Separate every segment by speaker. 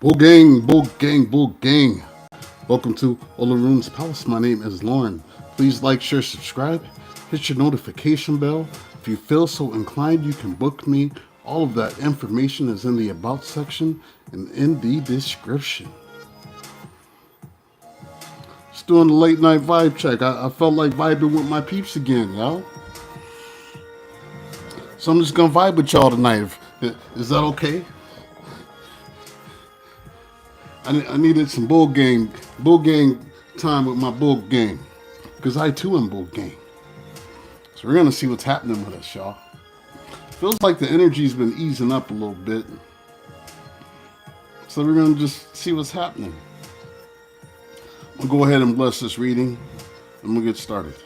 Speaker 1: Bull gang, bull gang, bull gang. Welcome to Olorun's Palace. My name is Lauren. Please like, share, subscribe. Hit your notification bell. If you feel so inclined, you can book me. All of that information is in the About section and in the description. Just doing the late night vibe check. I felt like vibing with my peeps again, y'all. So I'm just gonna vibe with y'all tonight. Is that okay? I needed some bull gang time with my bull gang, because I too am bull gang. So we're gonna see what's happening with us, y'all. Feels like the energy's been easing up a little bit, so we're gonna just see what's happening. We'll go ahead and bless this reading, and we'll get started.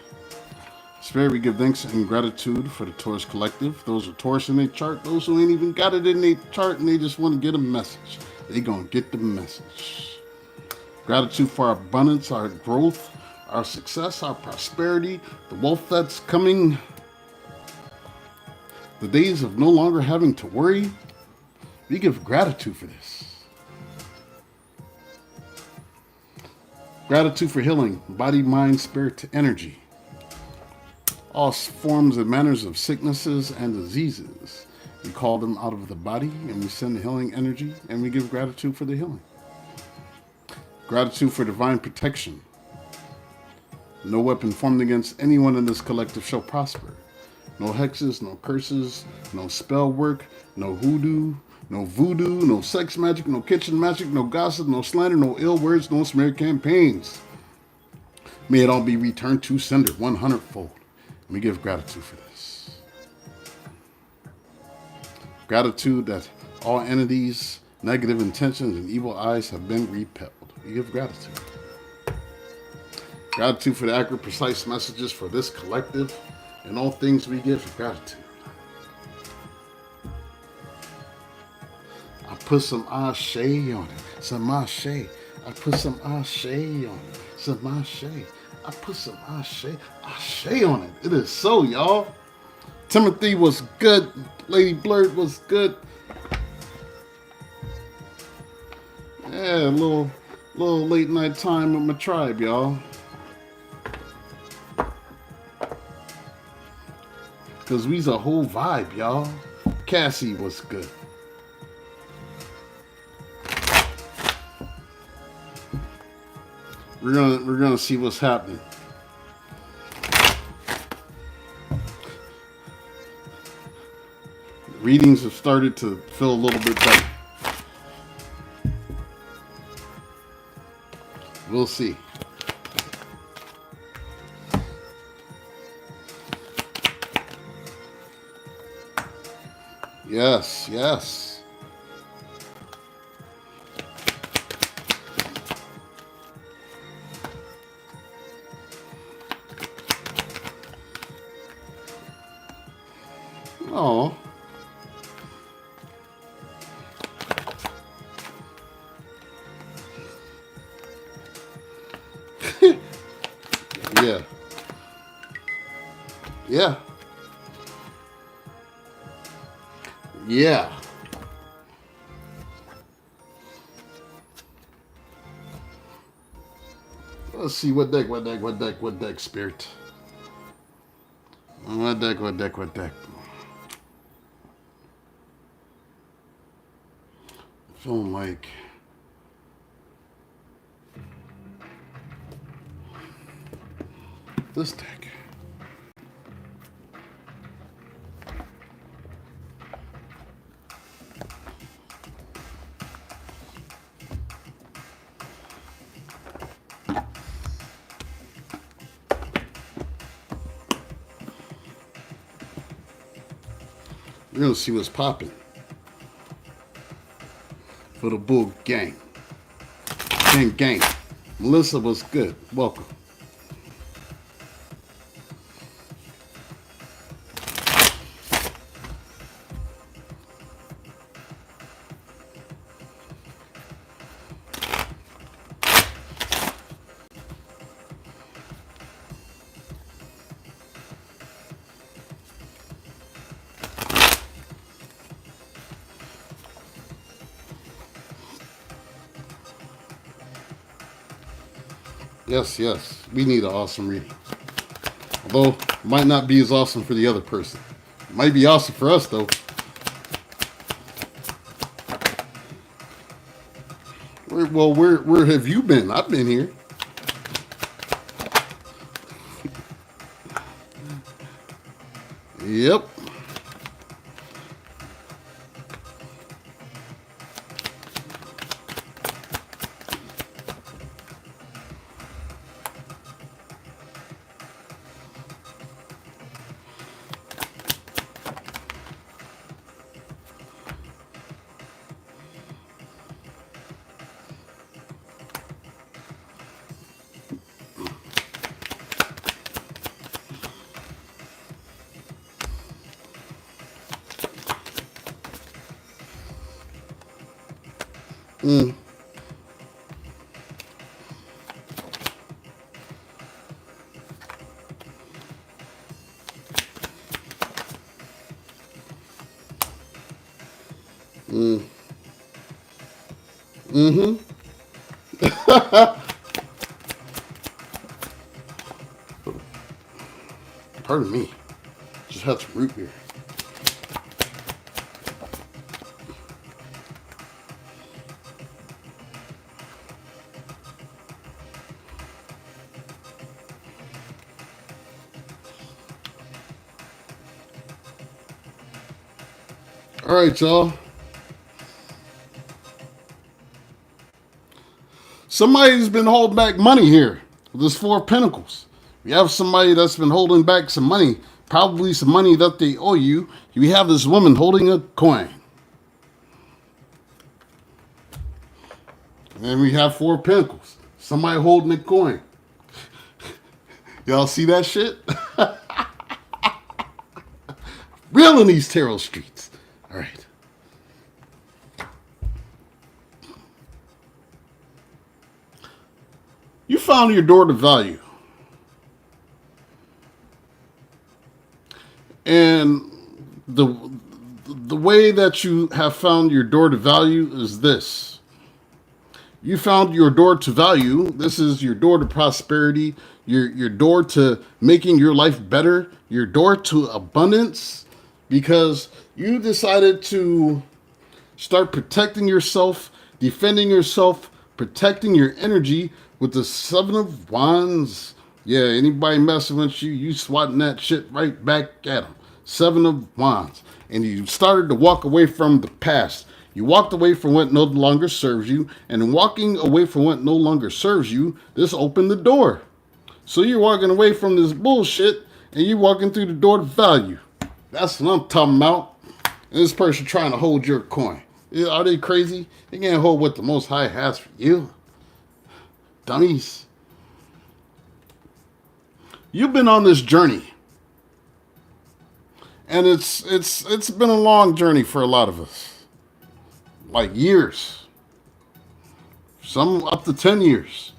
Speaker 1: Spirit, we give thanks and gratitude for the Taurus Collective. Those with Taurus in their chart, those who ain't even got it in their chart and they just want to get a message. They gonna get the message. Gratitude for our abundance, our growth, our success, our prosperity, the wealth that's coming, the days of no longer having to worry. We give gratitude for this. Gratitude for healing, body, mind, spirit, energy. All forms and manners of sicknesses and diseases. We call them out of the body and we send the healing energy and we give gratitude for the healing. Gratitude for divine protection. No weapon formed against anyone in this collective shall prosper. No hexes, no curses, no spell work, no hoodoo, no voodoo, no sex magic, no kitchen magic, no gossip, no slander, no ill words, no smear campaigns. May it all be returned to sender 100-fold. We give gratitude for this. Gratitude that all entities, negative intentions, and evil eyes have been repelled. We give gratitude. Gratitude for the accurate, precise messages for this collective. In all things we give gratitude. I put some ashe on it. Some ashe. I put some ashe on it. Some ashe. I put some ashe on it. It is so, y'all. Timothy was good. Lady Blurred was good. Yeah, a little late night time with my tribe, y'all. Cause we's a whole vibe, y'all. Cassie was good. We're gonna see what's happening. Readings have started to feel a little bit better. We'll see. Yes, yes. Oh. Yeah. Yeah. Yeah. Let's see what deck, spirit. What deck. Feeling like this deck. We're gonna see what's popping for the bull gang. Gang. Melissa was good. Welcome. Yes, yes. We need an awesome reading. Although, it might not be as awesome for the other person. It might be awesome for us, though. Well, where have you been? I've been here. Yep. Mm. Mm. Mm-hmm. Pardon me. Just had some root beer. All right, y'all. Somebody's been holding back money here with this Four of Pentacles. We have somebody that's been holding back some money, probably some money that they owe you. We have this woman holding a coin. And we have Four of Pentacles. Somebody holding a coin. Y'all see that shit? Real in these tarot streets. All right. You found your door to value. And the way that you have found your door to value is this. You found your door to value. This is your door to prosperity, your door to making your life better, your door to abundance, because you decided to start protecting yourself, defending yourself, protecting your energy with the Seven of Wands. Yeah, anybody messing with you, you swatting that shit right back at them. Seven of Wands. And you started to walk away from the past. You walked away from what no longer serves you. And in walking away from what no longer serves you, this opened the door. So you're walking away from this bullshit and you're walking through the door to value. That's what I'm talking about. And this person trying to hold your coin. Are they crazy? They can't hold what the Most High has for you. Dummies. You've been on this journey. And it's been a long journey for a lot of us. Like years. Some up to 10 years.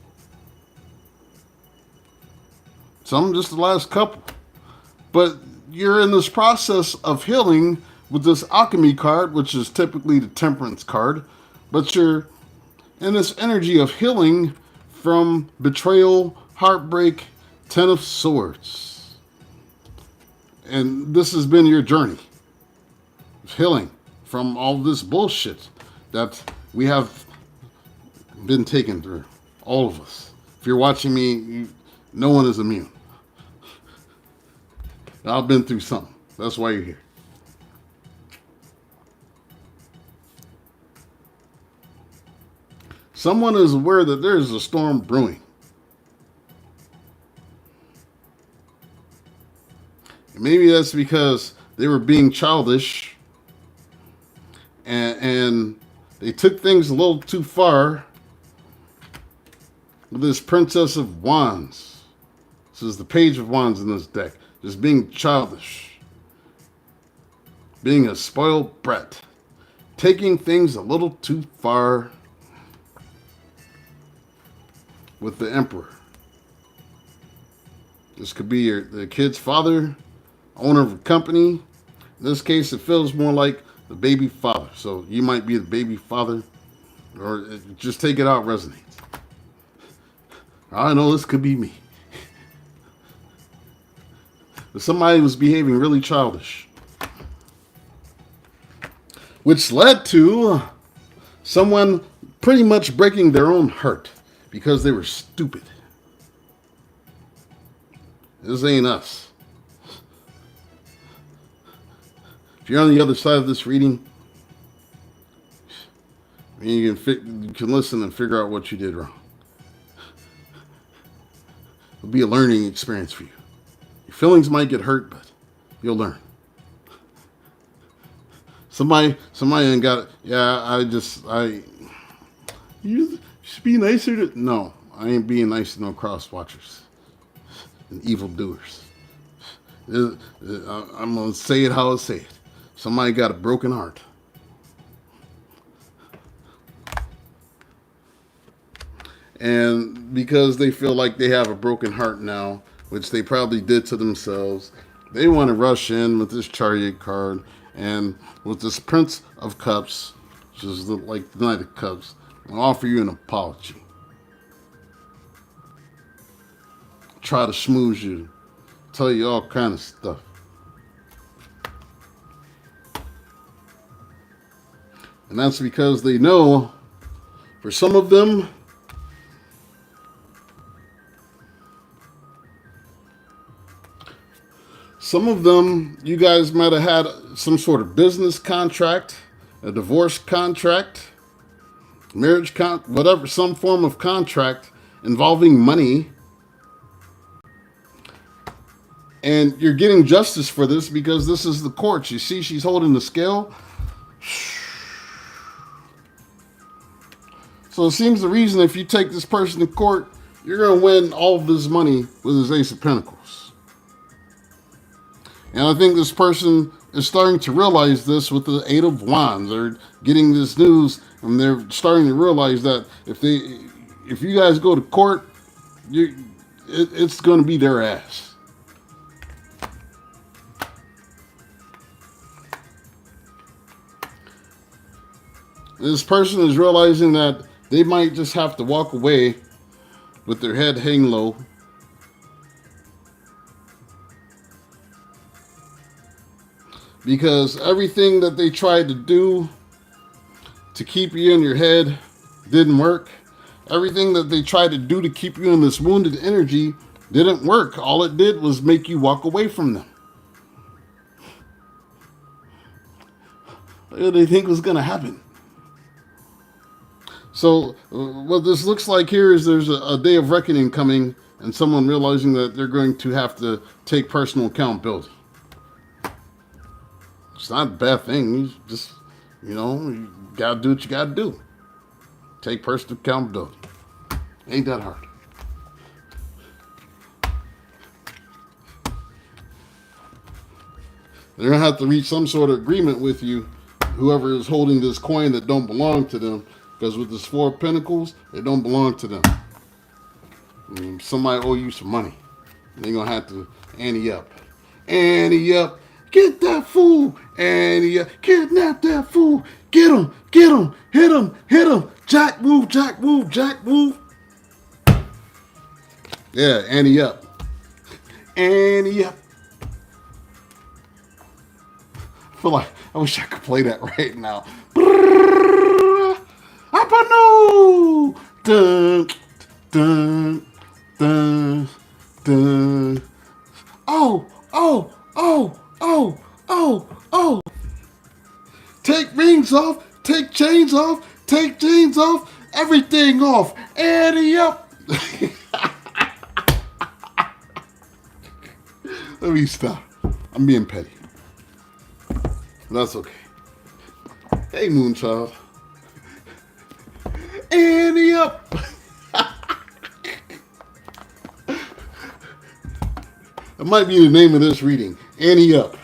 Speaker 1: Some just the last couple. But you're in this process of healing with this alchemy card, which is typically the temperance card. But you're in this energy of healing from betrayal, heartbreak, Ten of Swords. And this has been your journey. Healing from all this bullshit that we have been taken through. All of us. If you're watching me, no one is immune. I've been through something. That's why you're here. Someone is aware that there is a storm brewing. And maybe that's because they were being childish and they took things a little too far with this Princess of Wands. This is the Page of Wands in this deck. Just being childish. Being a spoiled brat. Taking things a little too far with the Emperor. This could be the kid's father, owner of a company. In this case, it feels more like the baby father. So you might be the baby father, or just take it out resonates. I know this could be me. But somebody was behaving really childish, which led to someone pretty much breaking their own heart because they were stupid. This ain't us. If you're on the other side of this reading, you can listen and figure out what you did wrong. It'll be a learning experience for you. Your feelings might get hurt, but you'll learn. Somebody ain't got it. Yeah, you should be nicer to. No, I ain't being nice to no cross watchers and evil doers. I'm gonna say it how I say it. Somebody got a broken heart. And because they feel like they have a broken heart now, which they probably did to themselves, they want to rush in with this Chariot card and with this Prince of Cups, which is like the Knight of Cups, and offer you an apology. Try to schmooze you, tell you all kind of stuff. And that's because they know, for some of them, you guys might have had some sort of business contract, a divorce contract, marriage whatever, some form of contract involving money. And you're getting justice for this because this is the courts. You see, she's holding the scale. So it seems the reason if you take this person to court, you're going to win all of this money with his Ace of Pentacles. And I think this person is starting to realize this with the Eight of Wands. They're getting this news and they're starting to realize that if you guys go to court, it's going to be their ass. This person is realizing that they might just have to walk away with their head hang low. Because everything that they tried to do to keep you in your head didn't work. Everything that they tried to do to keep you in this wounded energy didn't work. All it did was make you walk away from them. What did they think was going to happen? So what this looks like here is there's a day of reckoning coming and someone realizing that they're going to have to take personal accountability. It's not a bad thing. You just, you got to do what you got to do. Take personal accountability. Ain't that hard. They're going to have to reach some sort of agreement with you, whoever is holding this coin that don't belong to them. Because with this Four of Pentacles, it don't belong to them. Somebody owe you some money. They're going to have to ante up. Ante up. Get that fool. Ante up. Kidnap that fool. Get him. Get him. Hit him. Hit him. Jack move. Jack move. Jack move. Yeah, ante up. Ante up. I feel like I wish I could play that right now. Apano! Dun, dun, dun, dun. Oh, oh, oh, oh, oh, oh. Take rings off, take chains off, take chains off, everything off. Ante up. Let me stop. I'm being petty. That's okay. Hey, Moonchild. Ante up. That might be the name of this reading. Ante up.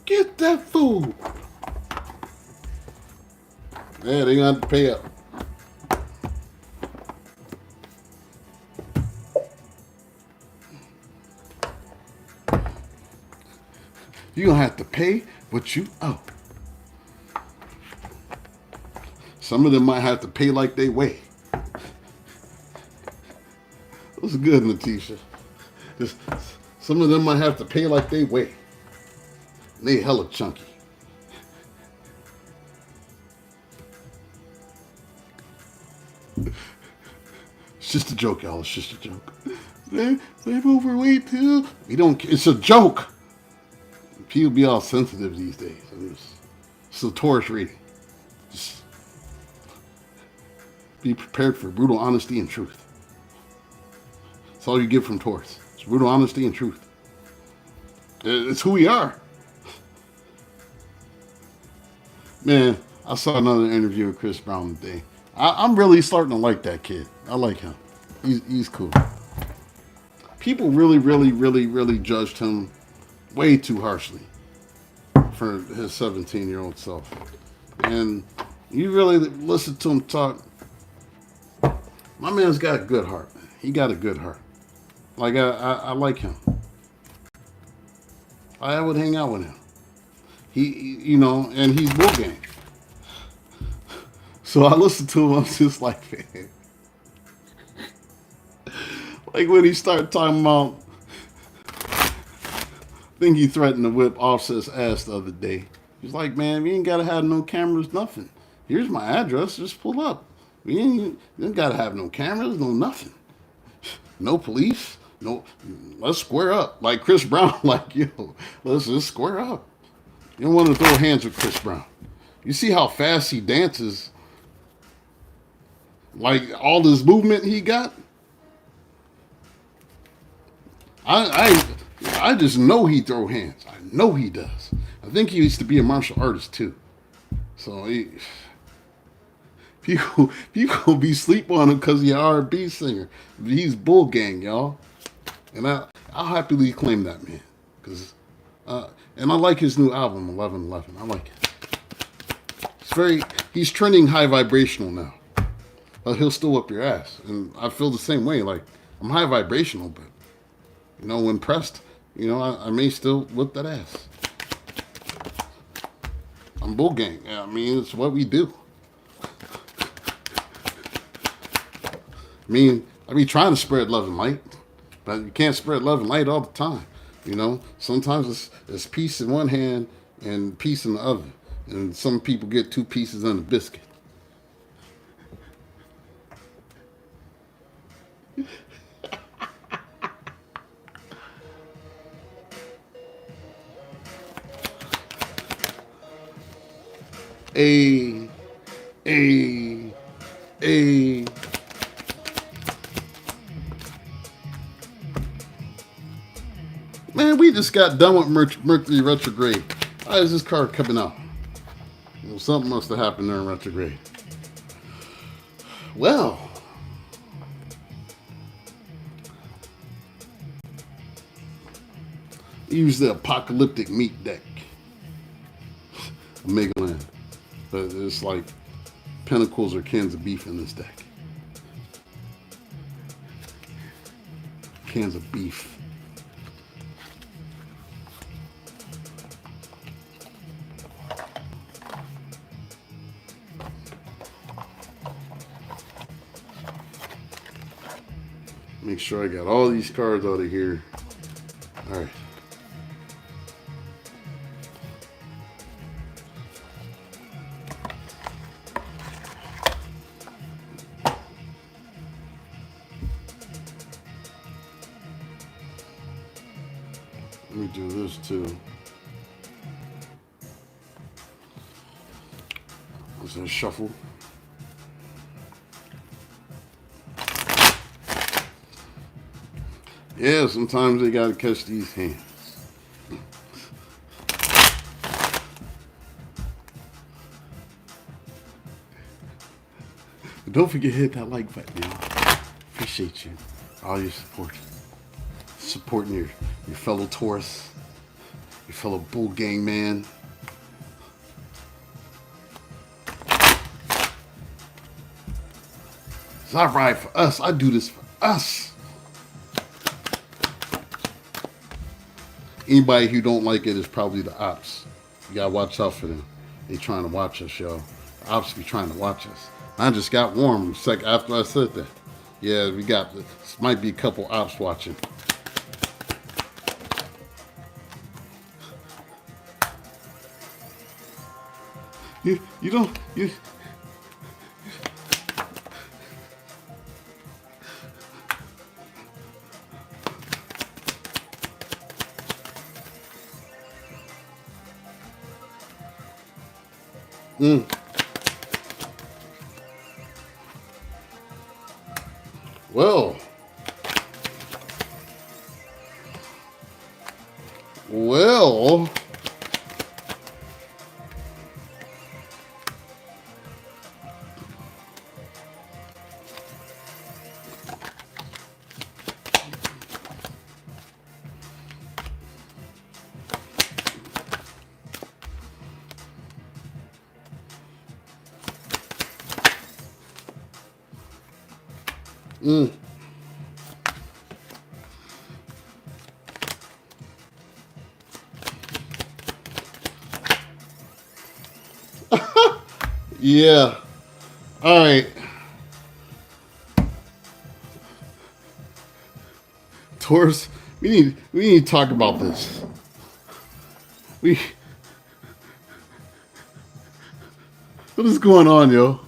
Speaker 1: Get that fool. Yeah, they gonna have to pay up. You're gonna have to pay what you owe. Some of them might have to pay like they weigh. What's good, Natisha? Just, some of them might have to pay like they weigh. They hella chunky. It's just a joke, y'all. It's just a joke. They're overweight too. We don't. It's a joke. People be all sensitive these days. It's a Taurus reading. Just be prepared for brutal honesty and truth. That's all you get from Taurus. It's brutal honesty and truth. It's who we are. Man, I saw another interview with Chris Brown today. I'm really starting to like that kid. I like him. He's cool. People really judged him way too harshly for his 17-year-old self. And you really listen to him talk. My man's got a good heart, man. He got a good heart. Like, I like him. I would hang out with him. And he's bull gang. So I listened to him, I'm just like, man. Like when he started talking about, I think he threatened to whip Offset's ass the other day. He's like, man, we ain't got to have no cameras, nothing. Here's my address, just pull up. We ain't got to have no cameras, no nothing. No police, no, let's square up. Like Chris Brown, like, yo, let's just square up. You don't want to throw hands with Chris Brown. You see how fast he dances? Like all this movement he got? I just know he throw hands. I know he does. I think he used to be a martial artist too. So people be sleep on him because he's an R&B singer. He's bull gang, y'all. And I'll happily claim that, man. And I like his new album, 1111. I like it. He's trending high vibrational now. But he'll still whip your ass. And I feel the same way. Like, I'm high vibrational, but, when pressed, I may still whip that ass. I'm bull gang. I mean, it's what we do. I be trying to spread love and light, but you can't spread love and light all the time. Sometimes it's peace in one hand and peace in the other. And some people get two pieces on a biscuit. A. Man, we just got done with Mercury retrograde. Why is this card coming out? Something must have happened during retrograde. Well, use the apocalyptic meat deck. Omega Land. But it's like pentacles or cans of beef in this deck. Cans of beef. Make sure I got all these cards out of here. All right. Let me do this too. Let's just shuffle. Yeah, sometimes they gotta catch these hands. But don't forget to hit that like button, y'all. Appreciate you. All your support. Supporting your fellow Taurus, your fellow bull gang man. It's all right for us. I do this for us. Anybody who don't like it is probably the ops. You gotta watch out for them. They trying to watch us, y'all. Ops be trying to watch us. I just got warm a sec after I said that. Yeah, we got this. Might be a couple ops watching. You don't you. Mm. Well, well. Mm. Yeah. All right. Taurus, we need to talk about this. We What is going on, yo?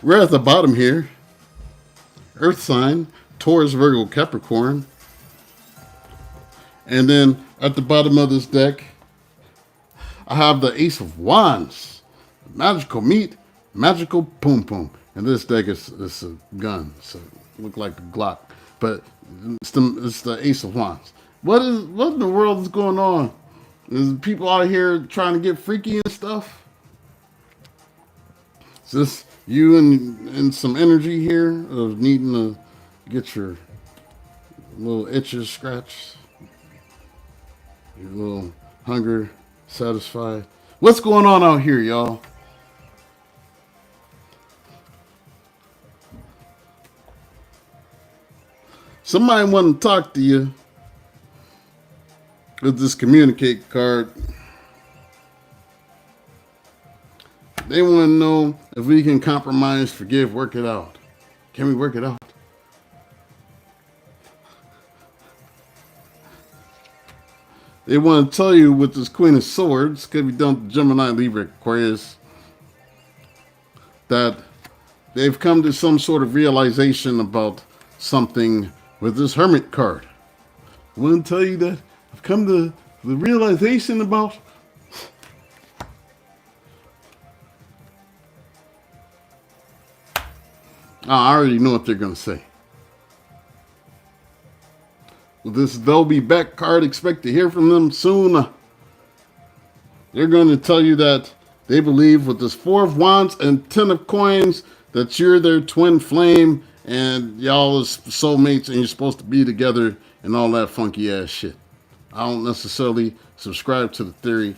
Speaker 1: We're at the bottom here. Earth sign, Taurus, Virgo, Capricorn. And then at the bottom of this deck, I have the Ace of Wands. Magical meat, magical poom poom. And this deck is a gun, so it look like a Glock. But it's the Ace of Wands. What in the world is going on? Is people out here trying to get freaky and stuff? Is this you and some energy here of needing to get your little itches scratched? Your little hunger satisfied? What's going on out here, y'all? Somebody want to talk to you with this communicate card. They want to know if we can compromise, forgive, work it out. Can we work it out? They want to tell you with this Queen of Swords, could be done Gemini, Libra, Aquarius, that they've come to some sort of realization about something with this Hermit card. I want to tell you that I've come to the realization about. I already know what they're going to say. With this they'll be back card, expect to hear from them soon. They're going to tell you that they believe with this Four of Wands and Ten of Coins that you're their twin flame and y'all is soulmates and you're supposed to be together and all that funky ass shit. I don't necessarily subscribe to the theory.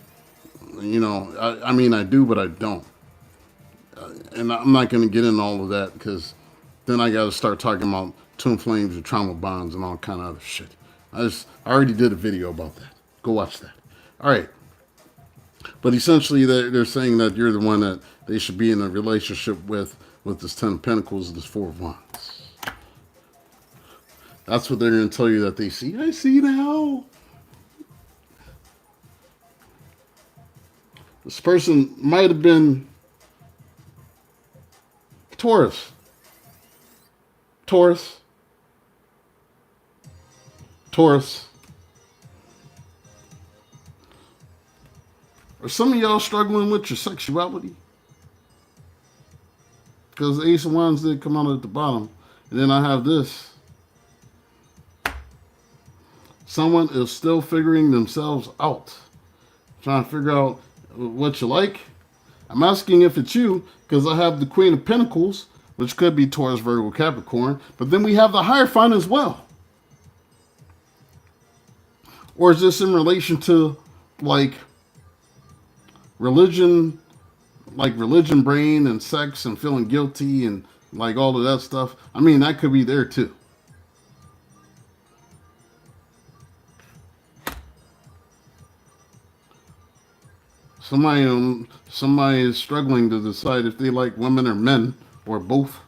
Speaker 1: You know, I mean, I do, but I don't. And I'm not going to get into all of that because then I got to start talking about twin flames and trauma bonds and all kind of other shit. I already did a video about that. Go watch that. All right. But essentially, they're saying that you're the one that they should be in a relationship with this Ten of Pentacles and this Four of Wands. That's what they're going to tell you that they see. I see now. This person might have been Taurus. Taurus. Taurus. Are some of y'all struggling with your sexuality? Because the Ace of Wands did come out at the bottom. And then I have this. Someone is still figuring themselves out. Trying to figure out what you like. I'm asking if it's you because I have the Queen of Pentacles, which could be Taurus, Virgo, Capricorn. But then we have the Hierophant as well. Or is this in relation to like religion brain and sex and feeling guilty and like all of that stuff? I mean, that could be there too. Somebody is struggling to decide if they like women or men or both.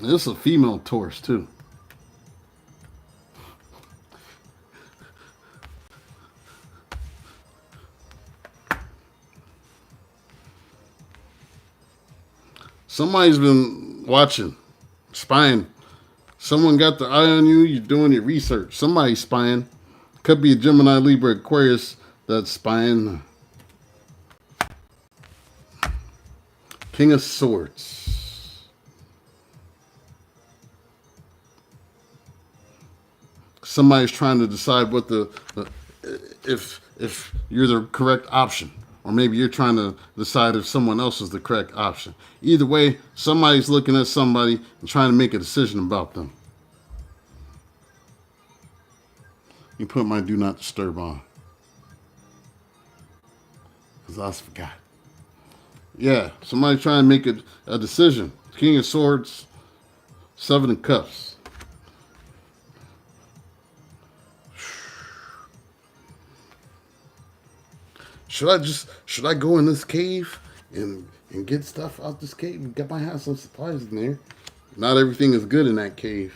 Speaker 1: This is a female Taurus too. Somebody's been watching, spying. Someone got their eye on you. You're doing your research. Somebody's spying. Could be a Gemini, Libra, Aquarius that's spying. King of Swords. Somebody's trying to decide what if you're the correct option, or maybe you're trying to decide if someone else is the correct option. Either way, somebody's looking at somebody and trying to make a decision about them. You put my do not disturb on, because I forgot. Yeah, somebody trying to make a decision. King of Swords, Seven of Cups. Should I go in this cave and get stuff out this cave? Might have some supplies in there. Not everything is good in that cave.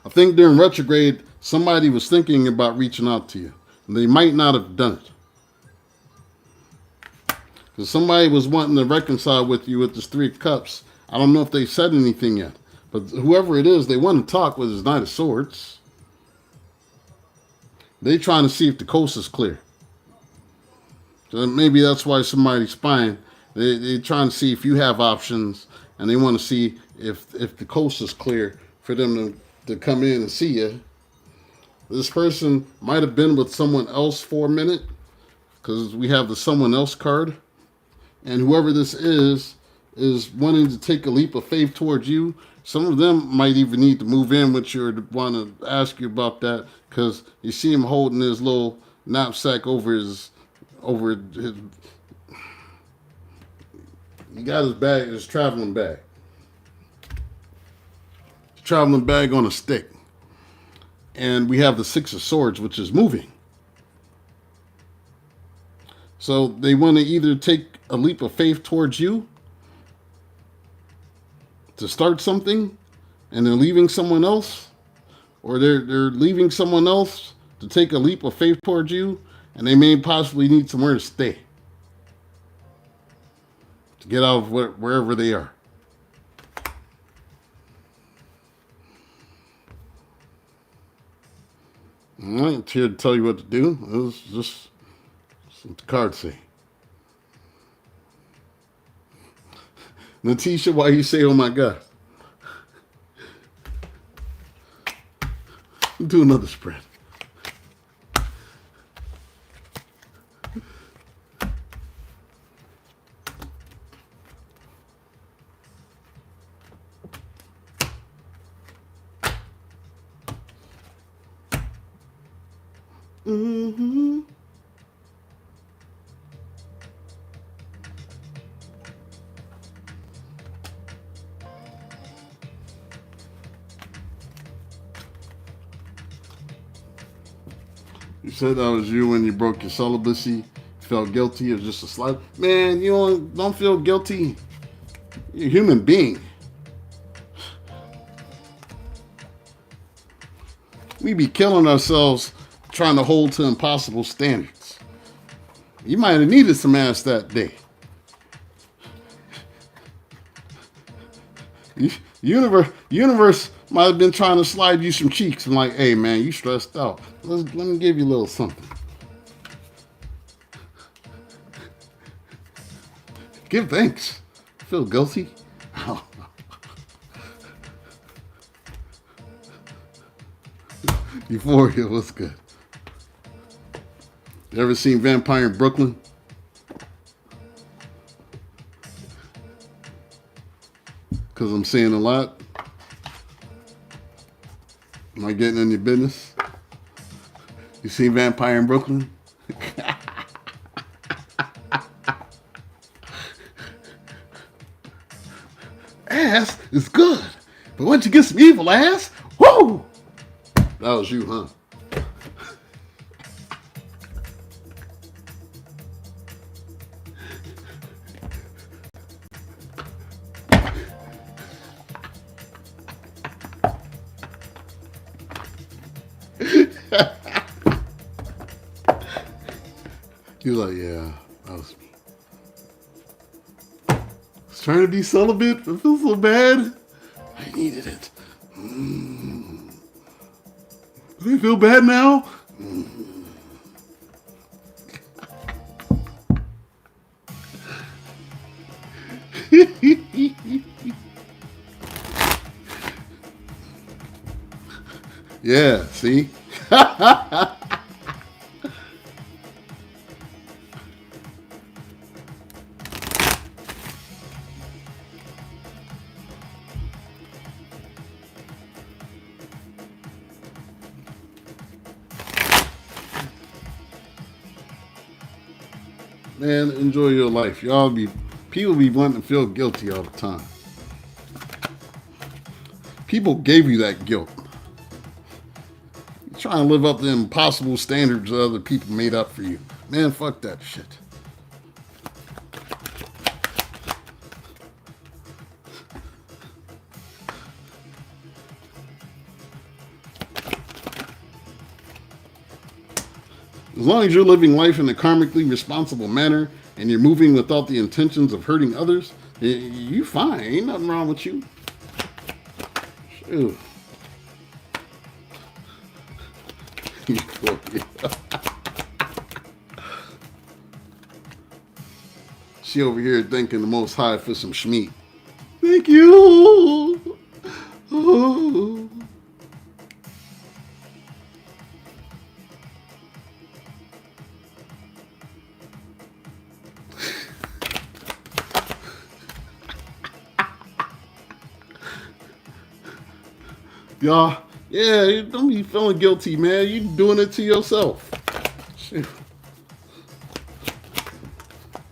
Speaker 1: I think during retrograde, somebody was thinking about reaching out to you. They might not have done it. Because somebody was wanting to reconcile with you with this Three of Cups. I don't know if they said anything yet. But whoever it is, they want to talk with his Knight of Swords. They trying to see if the coast is clear. So maybe that's why somebody's spying. They're trying to see if you have options, and they want to see if the coast is clear for them to come in and see you. This person might have been with someone else for a minute, because we have the someone else card. And whoever this is wanting to take a leap of faith towards you. Some of them might even need to move in with you or want to ask you about that, because you see him holding his little knapsack over his. He got his bag, his traveling bag. Traveling bag on a stick. And we have the Six of Swords, which is moving. So they want to either take a leap of faith towards you to start something, and they're leaving someone else, or they're leaving someone else to take a leap of faith towards you, and they may possibly need somewhere to stay, to get out of wherever they are. I'm not here to tell you what to do. It was just what the cards say. Natisha, why you say, oh my God? Do another spread. Mm-hmm. You said that was you when you broke your celibacy. Felt guilty. It was just a slight. Man, you don't feel guilty. You're a human being. We be killing ourselves trying to hold to impossible standards. You might have needed some ass that day. Universe might have been trying to slide you some cheeks and like, hey man, you stressed out. Let me give you a little something. Give thanks. Feel guilty? Oh. Euphoria was good. You ever seen Vampire in Brooklyn? Because I'm saying a lot. Am I getting in your business? You seen Vampire in Brooklyn? Ass is good. But once you get some evil ass, whoo! That was you, huh? He was like, yeah, that was me. I was trying to be celibate, but I feel so bad. I needed it. Do you feel bad now? Yeah, see? Man, enjoy your life. People be wanting to feel guilty all the time. People gave you that guilt. You're trying to live up to impossible standards that other people made up for you. Man, fuck that shit. As long as you're living life in a karmically responsible manner and you're moving without the intentions of hurting others, you fine. Ain't nothing wrong with you. Ew. She over here thanking the Most High for some schmeat. Thank you. Oh. Y'all, yeah, don't be feeling guilty, man. You doing it to yourself. Shit.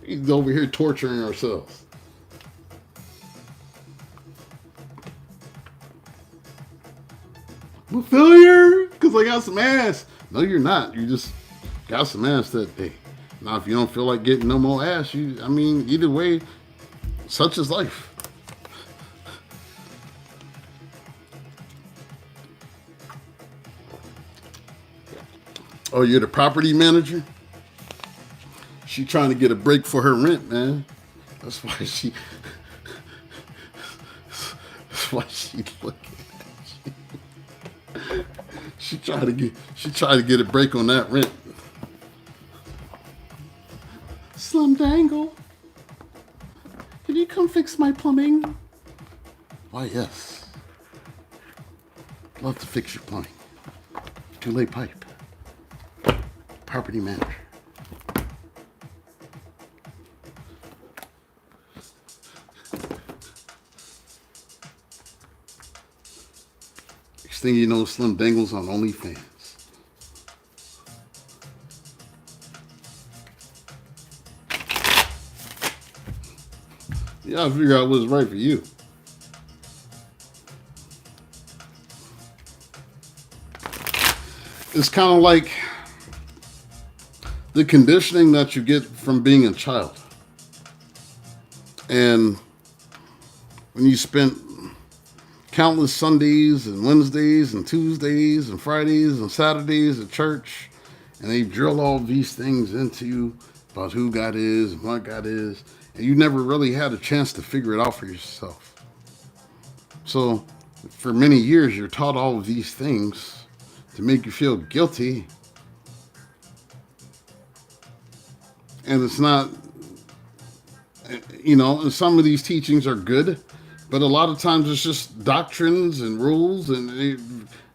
Speaker 1: He's over here torturing ourselves. I'm a failure because I got some ass. No, you're not. You just got some ass that day. Now, if you don't feel like getting no more ass, either way, such is life. Oh, you're the property manager? She trying to get a break for her rent, man. That's why she looking at you. She tried to get a break on that rent. Slim Dangle, can you come fix my plumbing? Why, yes. Love to fix your plumbing. Two-lay pipe. Property manager. Next thing you know, Slim Dangle's on OnlyFans. You gotta figure out what's right for you. It's kind of like the conditioning that you get from being a child. And when you spent countless Sundays and Wednesdays and Tuesdays and Fridays and Saturdays at church, and they drill all these things into you about who God is and what God is, and you never really had a chance to figure it out for yourself. So for many years, you're taught all of these things to make you feel guilty. And it's not, and some of these teachings are good, but a lot of times it's just doctrines and rules, and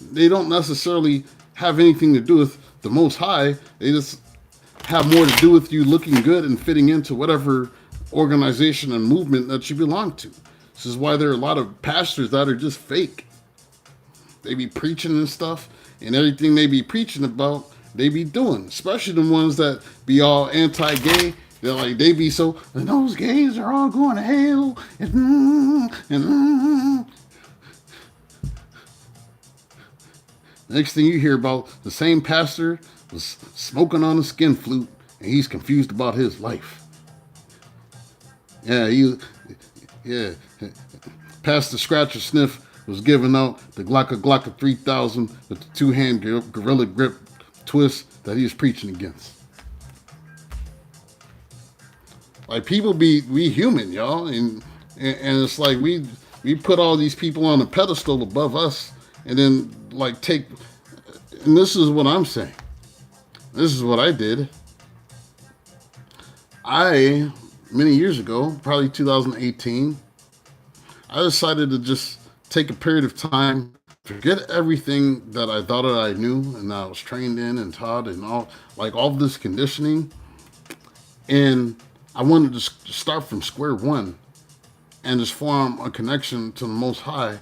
Speaker 1: they don't necessarily have anything to do with the Most High. They just have more to do with you looking good and fitting into whatever organization and movement that you belong to. This is why there are a lot of pastors that are just fake. They be preaching and stuff, and everything they be preaching about, they be doing, especially the ones that be all anti-gay. They're like, they be so, and those gays are all going to hell. And Next thing you hear about, the same pastor was smoking on a skin flute, and he's confused about his life. Yeah. Pastor Scratcher Sniff was giving out the Glocka Glocka 3000 with the two-hand gorilla grip twist that he was preaching against. Like, people we human, y'all, and it's like we put all these people on a pedestal above us, and then like take. And this is what I'm saying. This is what I did. Many years ago, probably 2018, I decided to just take a period of time, forget everything that I thought that I knew and that I was trained in and taught and all this conditioning. And I wanted to start from square one and just form a connection to the Most High,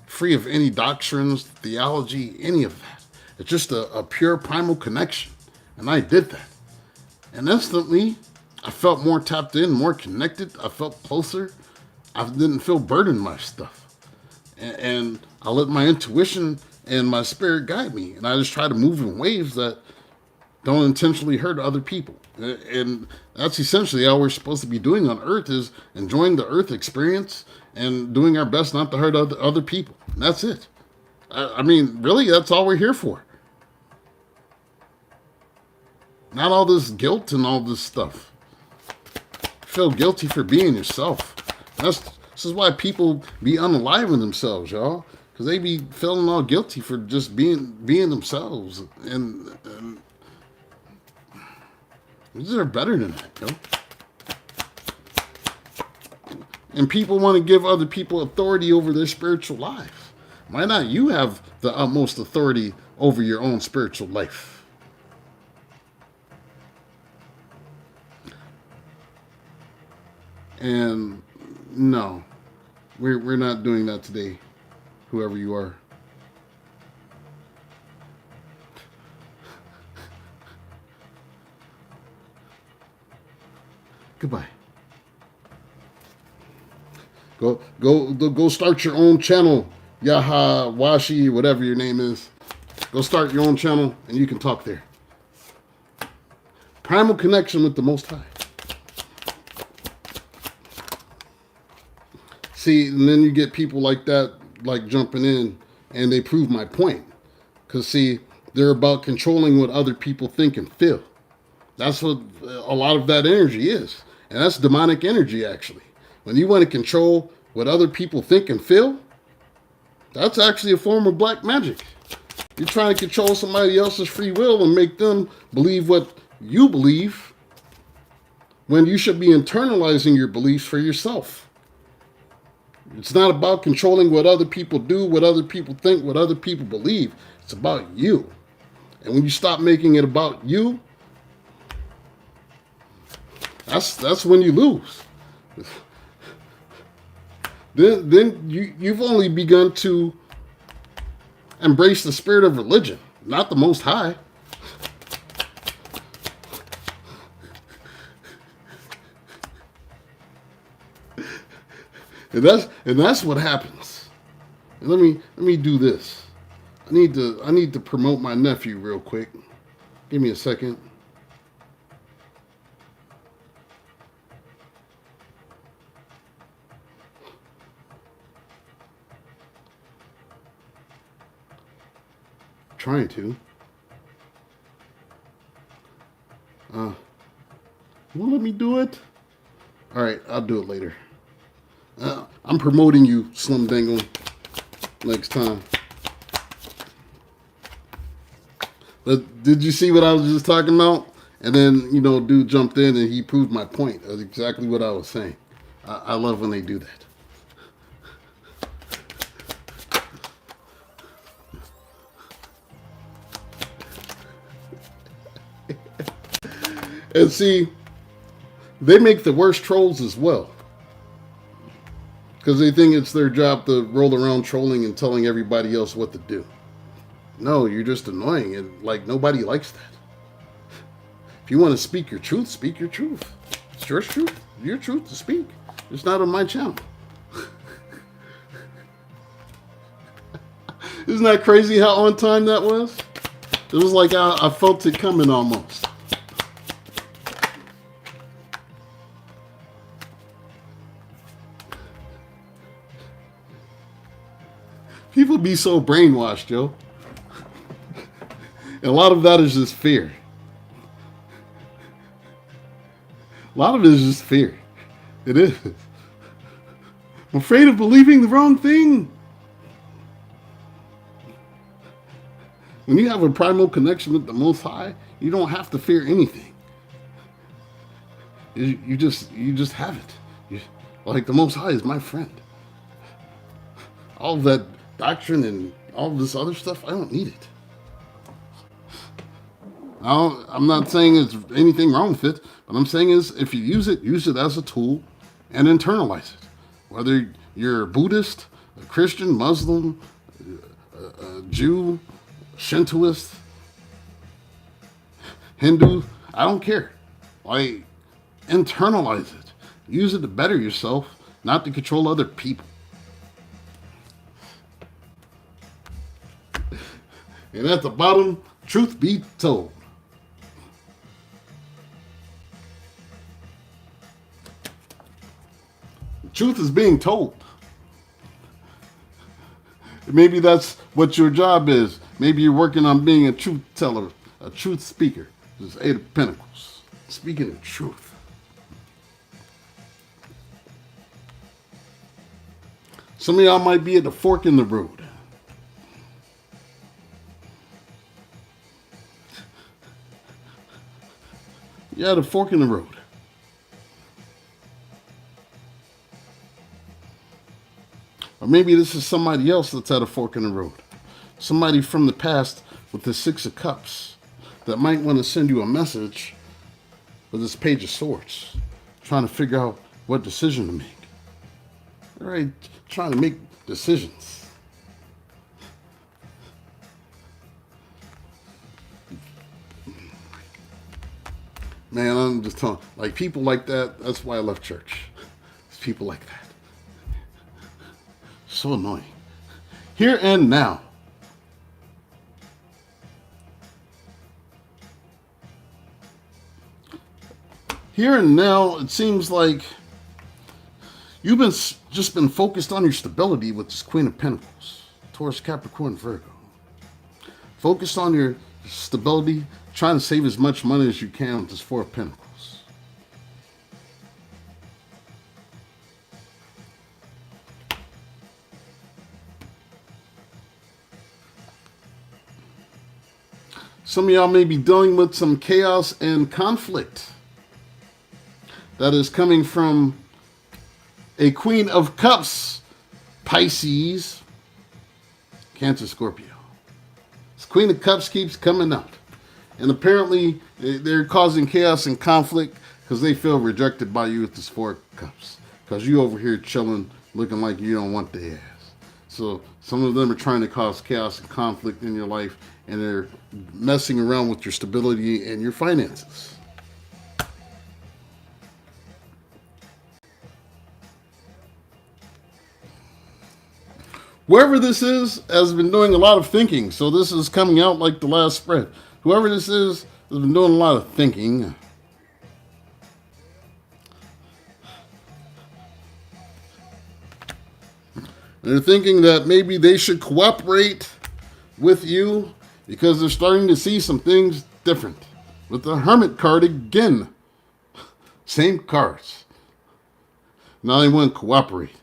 Speaker 1: free of any doctrines, theology, any of that. It's just a pure primal connection. And I did that. And instantly, I felt more tapped in, more connected. I felt closer. I didn't feel burdened by stuff. And I let my intuition and my spirit guide me. And I just try to move in ways that don't intentionally hurt other people. And that's essentially all we're supposed to be doing on Earth, is enjoying the Earth experience and doing our best not to hurt other people. And that's it. I mean, really, that's all we're here for. Not all this guilt and all this stuff. Feel guilty for being yourself. This is why people be unaliving themselves, y'all. Because they be feeling all guilty for just being themselves. And they're better than that, yo. And people want to give other people authority over their spiritual life. Why not you have the utmost authority over your own spiritual life? And no, we're not doing that today, whoever you are. Goodbye. Go start your own channel, Yaha, Washi, whatever your name is. Go start your own channel and you can talk there. Primal connection with the Most High. See, and then you get people like that, like jumping in, and they prove my point. Because, see, they're about controlling what other people think and feel. That's what a lot of that energy is. And that's demonic energy, actually. When you want to control what other people think and feel, that's actually a form of black magic. You're trying to control somebody else's free will and make them believe what you believe, when you should be internalizing your beliefs for yourself. It's not about controlling what other people do, what other people think, what other people believe. It's about you. And when you stop making it about you, that's when you lose. Then you've only begun to embrace the spirit of religion, not the Most High. And that's what happens. And let me do this. I need to promote my nephew real quick. Give me a second. Trying to. You won't let me do it? All right, I'll do it later. I'm promoting you, Slim Dangle, next time. But did you see what I was just talking about? And then, dude jumped in and he proved my point. That's exactly what I was saying. I love when they do that. And see, they make the worst trolls as well. Because they think it's their job to roll around trolling and telling everybody else what to do. No, you're just annoying, and nobody likes that. If you want to speak your truth, speak your truth. It's your truth, to speak. It's not on my channel. Isn't that crazy how on time that was? It was like I felt it coming almost. People be so brainwashed, yo. And a lot of that is just fear. A lot of it is just fear. It is. I'm afraid of believing the wrong thing. When you have a primal connection with the Most High, you don't have to fear anything. You just have it. Like the Most High is my friend. All of that doctrine and all of this other stuff, I don't need it. I'm not saying there's anything wrong with it, but I'm saying is if you use it as a tool and internalize it. Whether you're a Buddhist, a Christian, Muslim, a Jew, Shintoist, Hindu, I don't care. Like, internalize it. Use it to better yourself, not to control other people. And at the bottom, truth be told. The truth is being told. Maybe that's what your job is. Maybe you're working on being a truth teller, a truth speaker. This is Eight of Pentacles. Speaking the truth. Some of y'all might be at the fork in the road. You're at a fork in the road. Or maybe this is somebody else that's at a fork in the road. Somebody from the past with the Six of Cups that might want to send you a message with this Page of Swords, trying to figure out what decision to make. All right, trying to make decisions. Man, I'm just telling, like people like that, that's why I left church. It's people like that. So annoying. Here and now. Here and now, it seems like you've just been focused on your stability with this Queen of Pentacles, Taurus, Capricorn, Virgo. Focused on your stability, trying to save as much money as you can with this Four of Pentacles. Some of y'all may be dealing with some chaos and conflict that is coming from a Queen of Cups, Pisces, Cancer, Scorpio. This Queen of Cups keeps coming out. And apparently they're causing chaos and conflict because they feel rejected by you with this Four of Cups. Because you over here chilling, looking like you don't want their ass. So some of them are trying to cause chaos and conflict in your life, and they're messing around with your stability and your finances. Whoever this is has been doing a lot of thinking, so this is coming out like the last spread. Whoever this is has been doing a lot of thinking. They're thinking that maybe they should cooperate with you because they're starting to see some things different. With the Hermit card again. Same cards. Now they want to cooperate.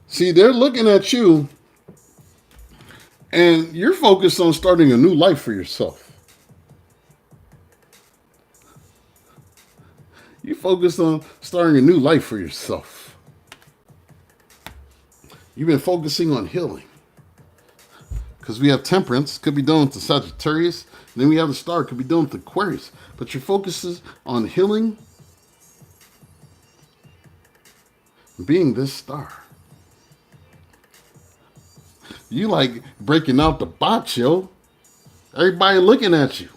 Speaker 1: See, they're looking at you and you're focused on starting a new life for yourself. You focused on starting a new life for yourself. You've been focusing on healing. Because we have Temperance, could be done with the Sagittarius. And then we have the Star, could be done with the Aquarius. But your focus is on healing. Being this star. You like breaking out the box, yo. Everybody looking at you.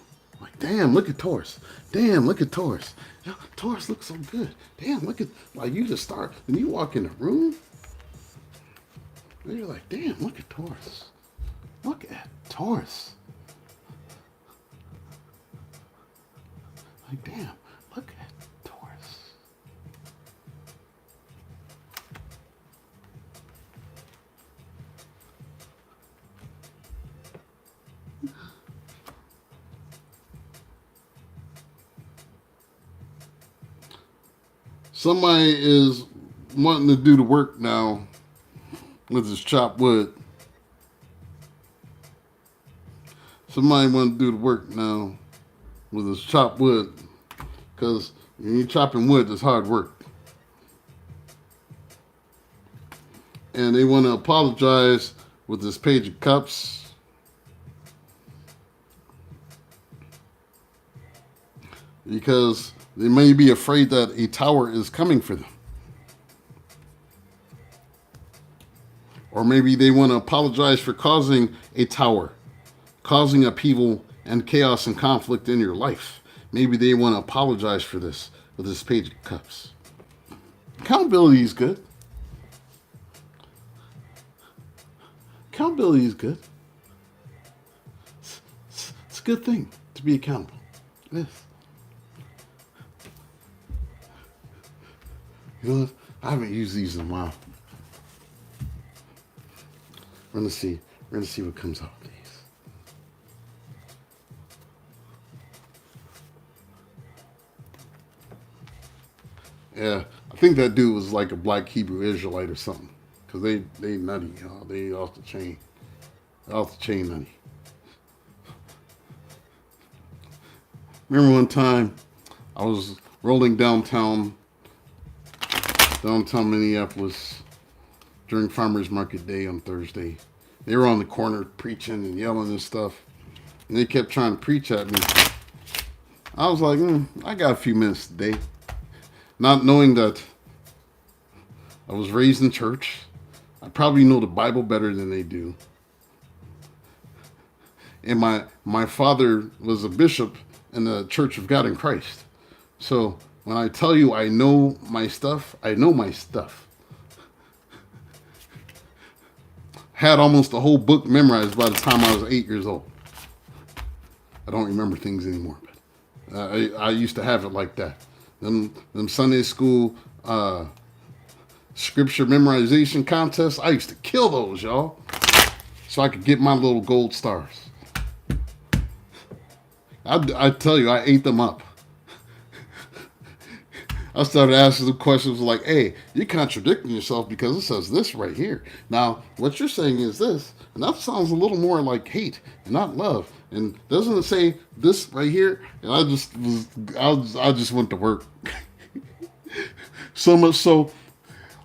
Speaker 1: Like, damn, look at Taurus. Damn, look at Taurus. Yeah, Taurus looks so good. Damn, look at, like, you just start, and you walk in the room, and you're like, damn, look at Taurus. Look at Taurus. Like, damn, look at Taurus. Somebody is wanting to do the work now with his chopped wood. Somebody want to do the work now with his chopped wood, because when you're chopping wood, it's hard work. And they want to apologize with this Page of Cups. Because they may be afraid that a tower is coming for them. Or maybe they want to apologize for causing a tower, causing upheaval and chaos and conflict in your life. Maybe they want to apologize for this with this Page of Cups. Accountability is good. Accountability is good. It's a good thing to be accountable. It is. You know, I haven't used these in a while. We're gonna see what comes out of these. Yeah, I think that dude was like a black Hebrew Israelite or something. Cause they nutty, y'all. They off the chain. Off the chain nutty. Remember one time I was rolling downtown Minneapolis during Farmers Market Day on Thursday. They were on the corner preaching and yelling and stuff. And they kept trying to preach at me. I was like, I got a few minutes today. Not knowing that I was raised in church. I probably know the Bible better than they do. And my father was a bishop in the Church of God in Christ. So when I tell you I know my stuff, I know my stuff. Had almost the whole book memorized by the time I was 8 years old. I don't remember things anymore, but I used to have it like that. Them Sunday school scripture memorization contests, I used to kill those, y'all, so I could get my little gold stars. I tell you, I ate them up. I started asking them questions like, hey, you're contradicting yourself because it says this right here. Now, what you're saying is this, and that sounds a little more like hate and not love. And doesn't it say this right here? And I just went to work. So much so,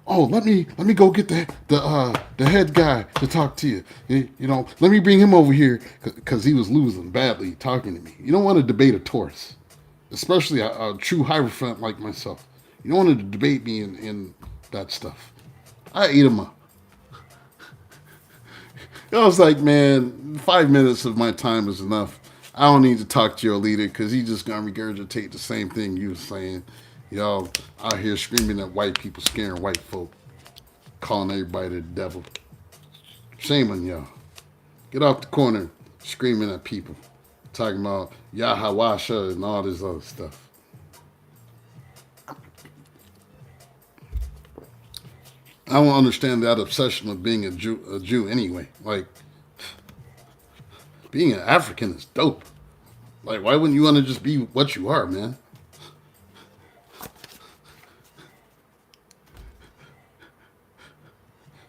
Speaker 1: oh, let me go get the head guy to talk to you. You know, let me bring him over here because he was losing badly talking to me. You don't want to debate a Taurus, especially a true Hierophant like myself. You don't want to debate me in that stuff. I ate him up. I was like, man, 5 minutes of my time is enough. I don't need to talk to your leader because he's just going to regurgitate the same thing you were saying. Y'all out here screaming at white people, scaring white folk, calling everybody the devil. Shame on y'all. Get off the corner screaming at people, talking about Yahawasha and all this other stuff. I don't understand that obsession with being a Jew anyway. Like, being an African is dope. Like, why wouldn't you want to just be what you are, man?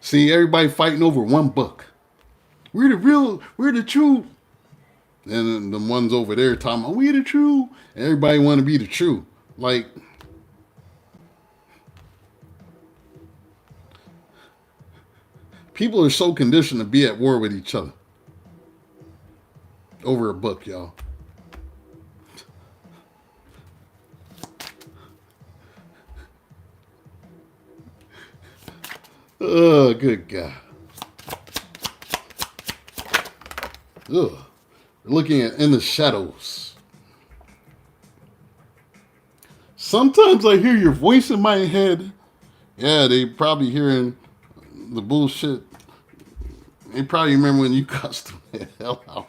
Speaker 1: See, everybody fighting over one book. We're the true. And the ones over there talking about, we're the true. Everybody want to be the true. Like, people are so conditioned to be at war with each other over a book, y'all. Oh, good God. Ugh. We're looking at In the Shadows. Sometimes I hear your voice in my head. Yeah, they probably hearing the bullshit. They probably remember when you cussed them the hell out.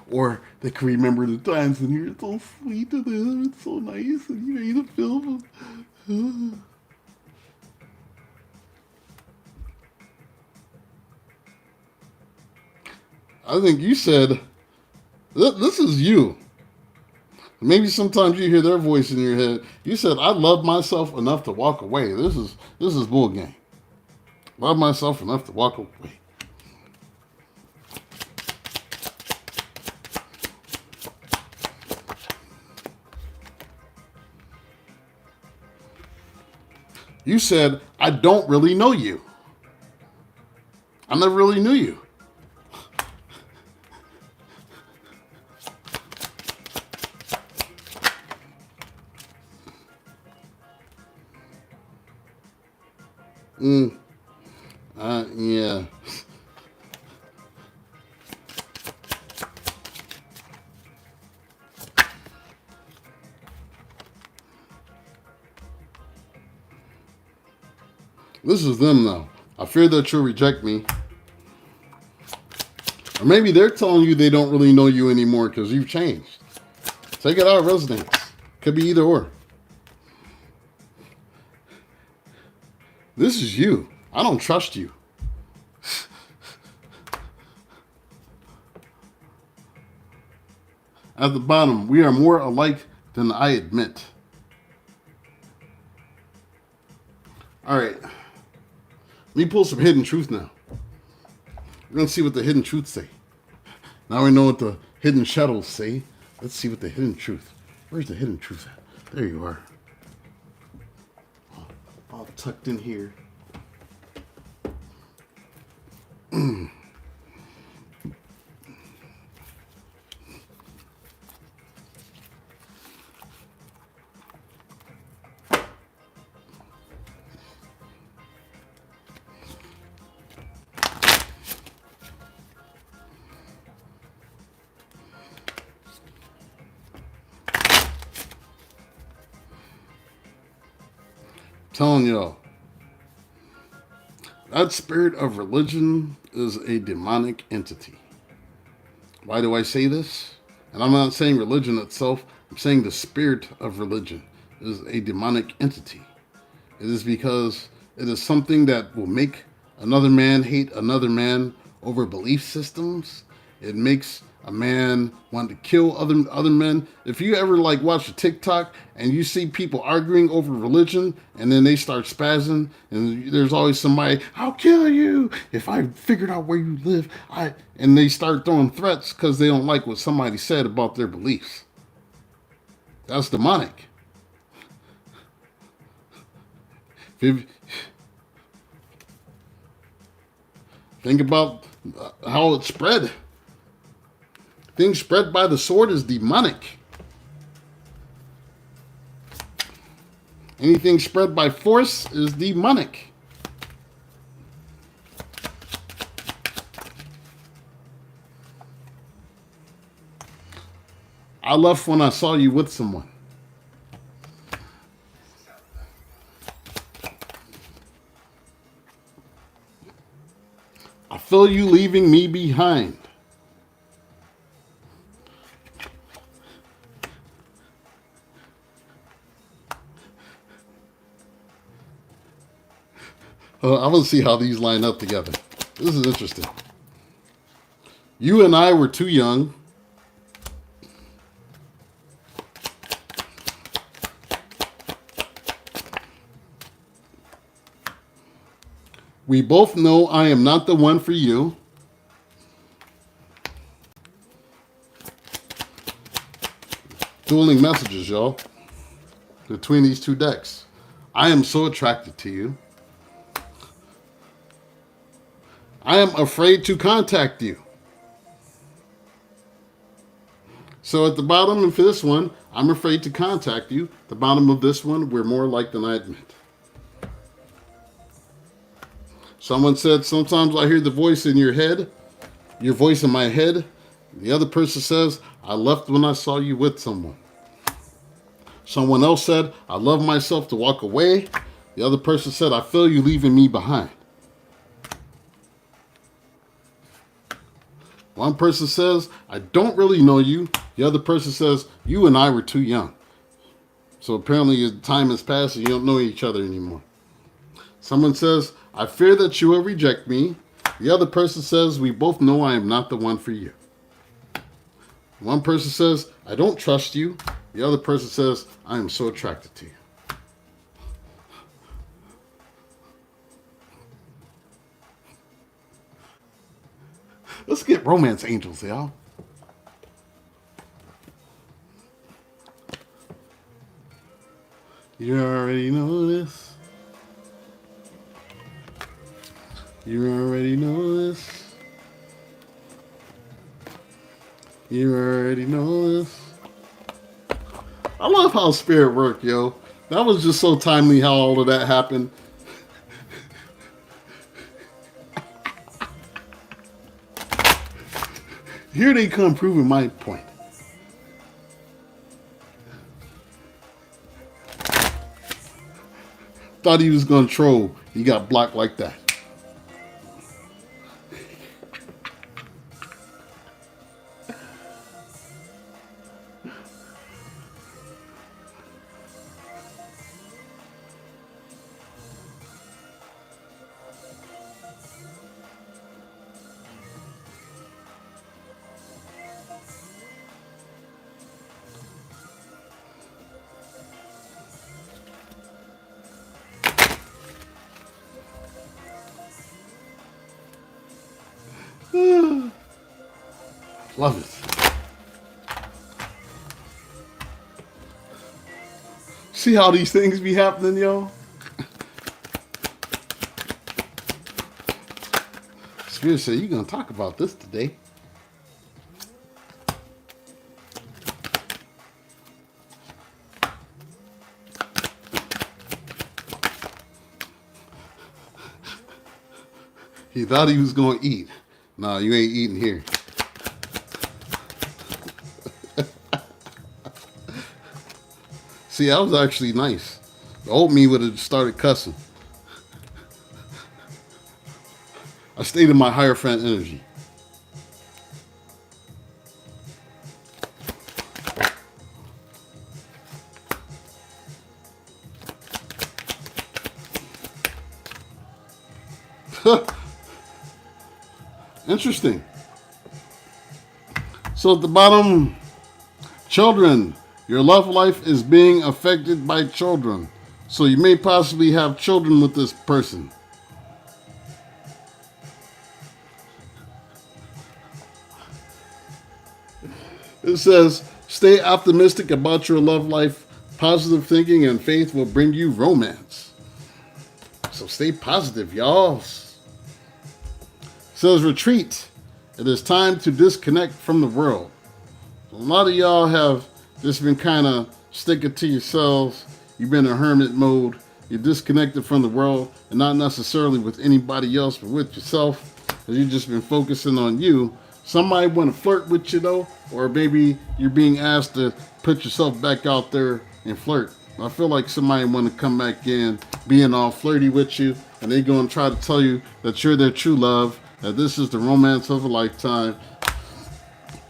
Speaker 1: Or they can remember the times when you're so sweet to them, it's so nice, and you made a film. I think you said, this is you. Maybe sometimes you hear their voice in your head. You said, I love myself enough to walk away. This is bull game. Love myself enough to walk away. You said, I don't really know you. I never really knew you. Yeah. This is them, though. I fear that you'll reject me. Or maybe they're telling you they don't really know you anymore because you've changed. Take it out of resonance. Could be either or. This is you. I don't trust you. At the bottom, we are more alike than I admit. All right. Let me pull some hidden truth now. We're going to see what the hidden truth say. Now we know what the hidden shadows say. Let's see what the hidden truth. Where's the hidden truth at? There you are. All tucked in here. Telling y'all, that spirit of religion is a demonic entity. Why do I say this? And I'm not saying religion itself, I'm saying the spirit of religion is a demonic entity. It is because it is something that will make another man hate another man over belief systems. It makes a man want to kill other men. If you ever watch a TikTok and you see people arguing over religion and then they start spazzing and there's always somebody, I'll kill you if I figured out where you live. And they start throwing threats because they don't like what somebody said about their beliefs. That's demonic. Think about how it spread. Things spread by the sword is demonic. Anything spread by force is demonic. I left when I saw you with someone. I feel you leaving me behind. I want to see how these line up together. This is interesting. You and I were too young. We both know I am not the one for you. Dueling messages, y'all, between these two decks. I am so attracted to you. I am afraid to contact you. So at the bottom of this one, I'm afraid to contact you. The bottom of this one, we're more alike than I admit. Someone said, sometimes I hear the voice in your head, your voice in my head. The other person says, I left when I saw you with someone. Someone else said, I love myself to walk away. The other person said, I feel you leaving me behind. One person says, I don't really know you. The other person says, you and I were too young. So apparently time has passed and you don't know each other anymore. Someone says, I fear that you will reject me. The other person says, we both know I am not the one for you. One person says, I don't trust you. The other person says, I am so attracted to you. Let's get romance angels, y'all. You already know this. You already know this. You already know this. I love how spirit worked, yo. That was just so timely how all of that happened. Here they come proving my point. Thought he was going to troll. He got blocked like that. Love it. See how these things be happening, yo? Spirit said, you're going to talk about this today. He thought he was going to eat. No, you ain't eating here. See, that was actually nice. The old me would have started cussing. I stayed in my higher friend energy. Interesting. So at the bottom, children. Your love life is being affected by children. So you may possibly have children with this person. It says, stay optimistic about your love life. Positive thinking and faith will bring you romance. So stay positive, y'all. It says, retreat. It is time to disconnect from the world. A lot of y'all have just been kind of sticking to yourselves. You've been in hermit mode. You're disconnected from the world, and not necessarily with anybody else, but with yourself. Because you've just been focusing on you. Somebody want to flirt with you, though, or maybe you're being asked to put yourself back out there and flirt. I feel like somebody want to come back in, being all flirty with you, and they're going to try to tell you that you're their true love, that this is the romance of a lifetime.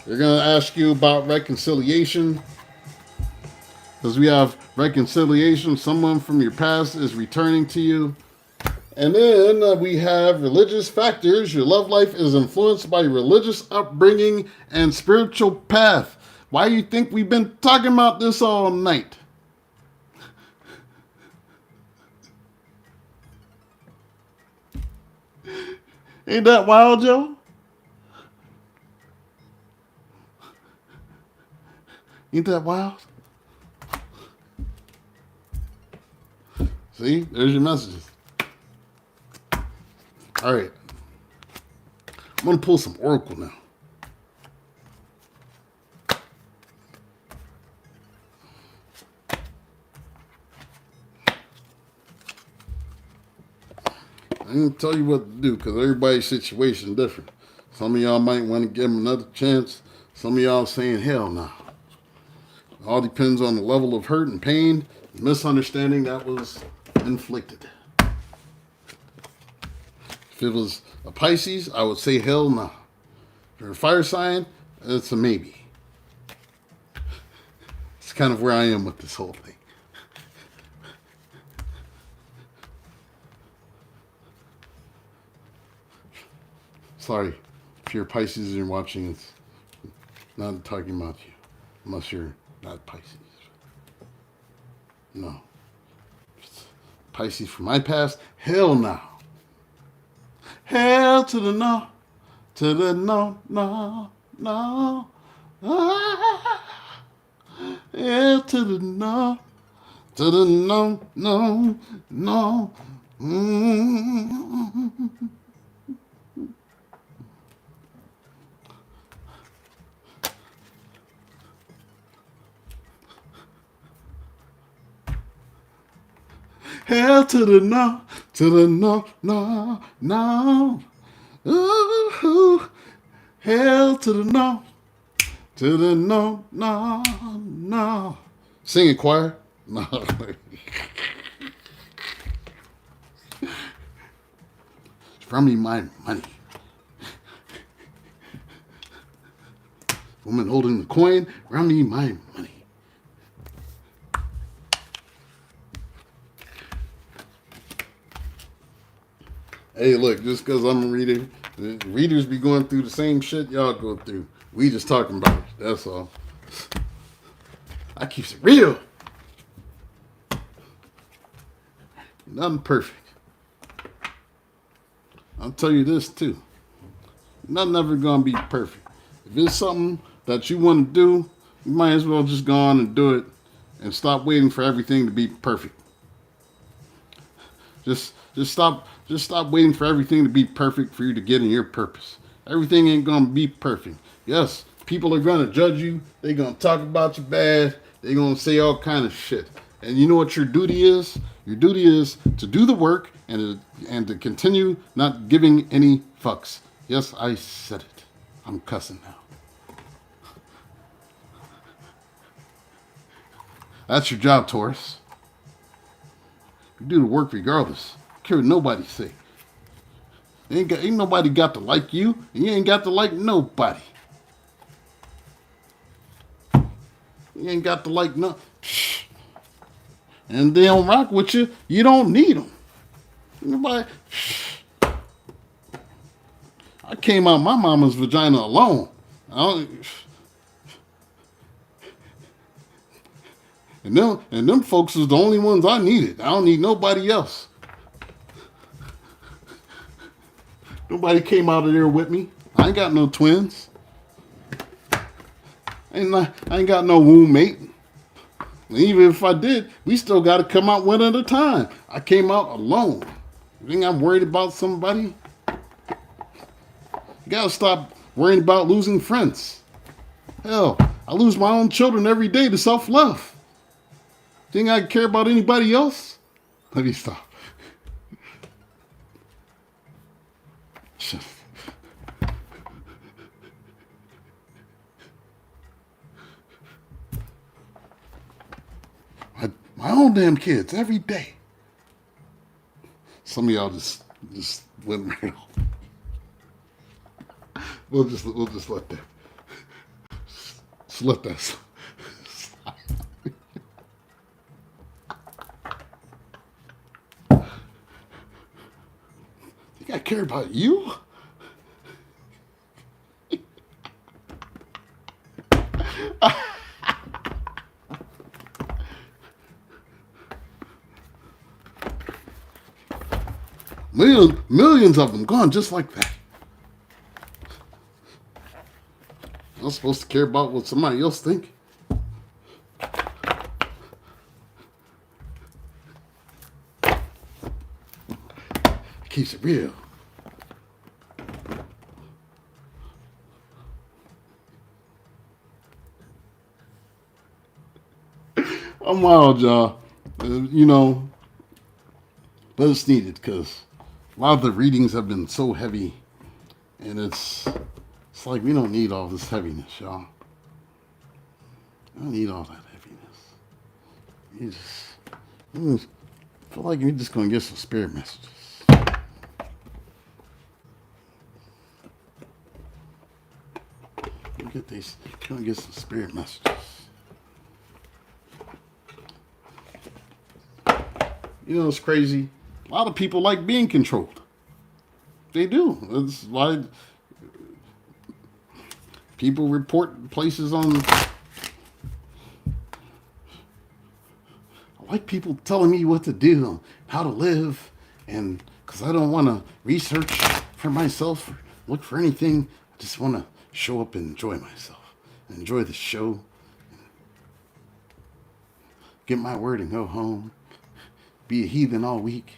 Speaker 1: They're going to ask you about reconciliation. Because we have reconciliation, someone from your past is returning to you. And then we have religious factors. Your love life is influenced by religious upbringing and spiritual path. Why do you think we've been talking about this all night? Ain't that wild, Joe? Ain't that wild? See, there's your messages. All right. I'm going to pull some Oracle now. I ain't tell you what to do because everybody's situation is different. Some of y'all might want to give them another chance. Some of y'all saying hell no. All depends on the level of hurt and pain, misunderstanding that was inflicted. If it was a Pisces, I would say hell no. If you're a fire sign, it's a maybe. It's kind of where I am with this whole thing. Sorry, if you're Pisces and you're watching, it's not talking about you, unless you're not Pisces. No. Pisces from my past, hell no. Hell to the no, to the no, no, no. Ah, hell to the no, to the no, no, no. Mm. Hell to the no, to the no, no, no. Ooh, hell to the no, to the no, no, no. Sing it, choir. No. From me my money. Woman holding the coin, from me my money. Hey, look, just because I'm a reader, the readers be going through the same shit y'all go through. We just talking about it. That's all. I keep it real. Nothing perfect. I'll tell you this too. Nothing ever gonna be perfect. If it's something that you want to do, you might as well just go on and do it and stop waiting for everything to be perfect. Just stop waiting for everything to be perfect for you to get in your purpose. Everything ain't gonna be perfect. Yes, people are gonna judge you. They're gonna talk about you bad. They're gonna say all kind of shit. And you know what your duty is? Your duty is to do the work and to continue not giving any fucks. Yes, I said it. I'm cussing now. That's your job, Taurus. You do the work regardless. I don't care what nobody say. Ain't nobody got to like you, and you ain't got to like nobody. You ain't got to like no. And they don't rock with you. You don't need them. Nobody. I came out my mama's vagina alone. And them folks was the only ones I needed. I don't need nobody else. Nobody came out of there with me. I ain't got no twins. I ain't got no roommate. And even if I did, we still got to come out one at a time. I came out alone. You think I'm worried about somebody? You got to stop worrying about losing friends. Hell, I lose my own children every day to self-love. Think I care about anybody else? Let me stop. My own damn kids every day. Some of y'all just went right off. We'll just let that. Just let that slide. Think I care about you? Millions of them gone just like that. I'm supposed to care about what somebody else think. Keeps it real. I'm wild, y'all. But it's needed because a lot of the readings have been so heavy, and it's like we don't need all this heaviness, y'all. I don't need all that heaviness. You just feel like you're just gonna get some spirit messages. You're gonna get some spirit messages. You know, it's crazy. A lot of people like being controlled. They do. That's why people report places on. I like people telling me what to do, how to live, and because I don't want to research for myself or look for anything. I just want to show up and enjoy myself, enjoy the show, get my word and go home, be a heathen all week.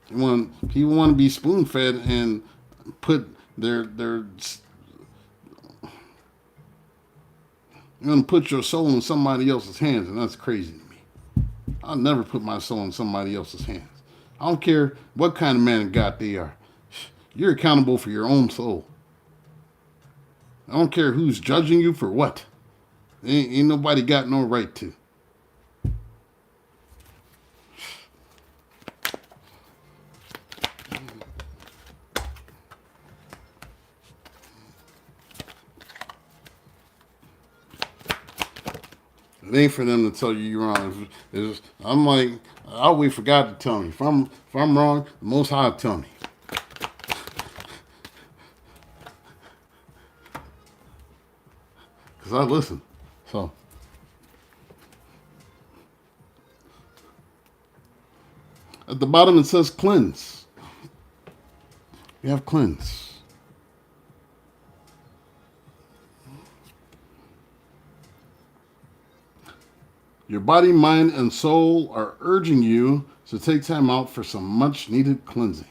Speaker 1: People want to be spoon fed and put their you're gonna put your soul in somebody else's hands, and that's crazy to me. I'll never put my soul in somebody else's hands. I don't care what kind of man of God they are. You're accountable for your own soul. I don't care who's judging you for what. Ain't nobody got no right to. It ain't for them to tell you you're wrong. I'm like, I'll wait for God to tell me. If I'm wrong, the Most High will tell me. Because I listen. So. At the bottom it says cleanse. You have cleanse. Your body, mind, and soul are urging you to take time out for some much needed cleansing.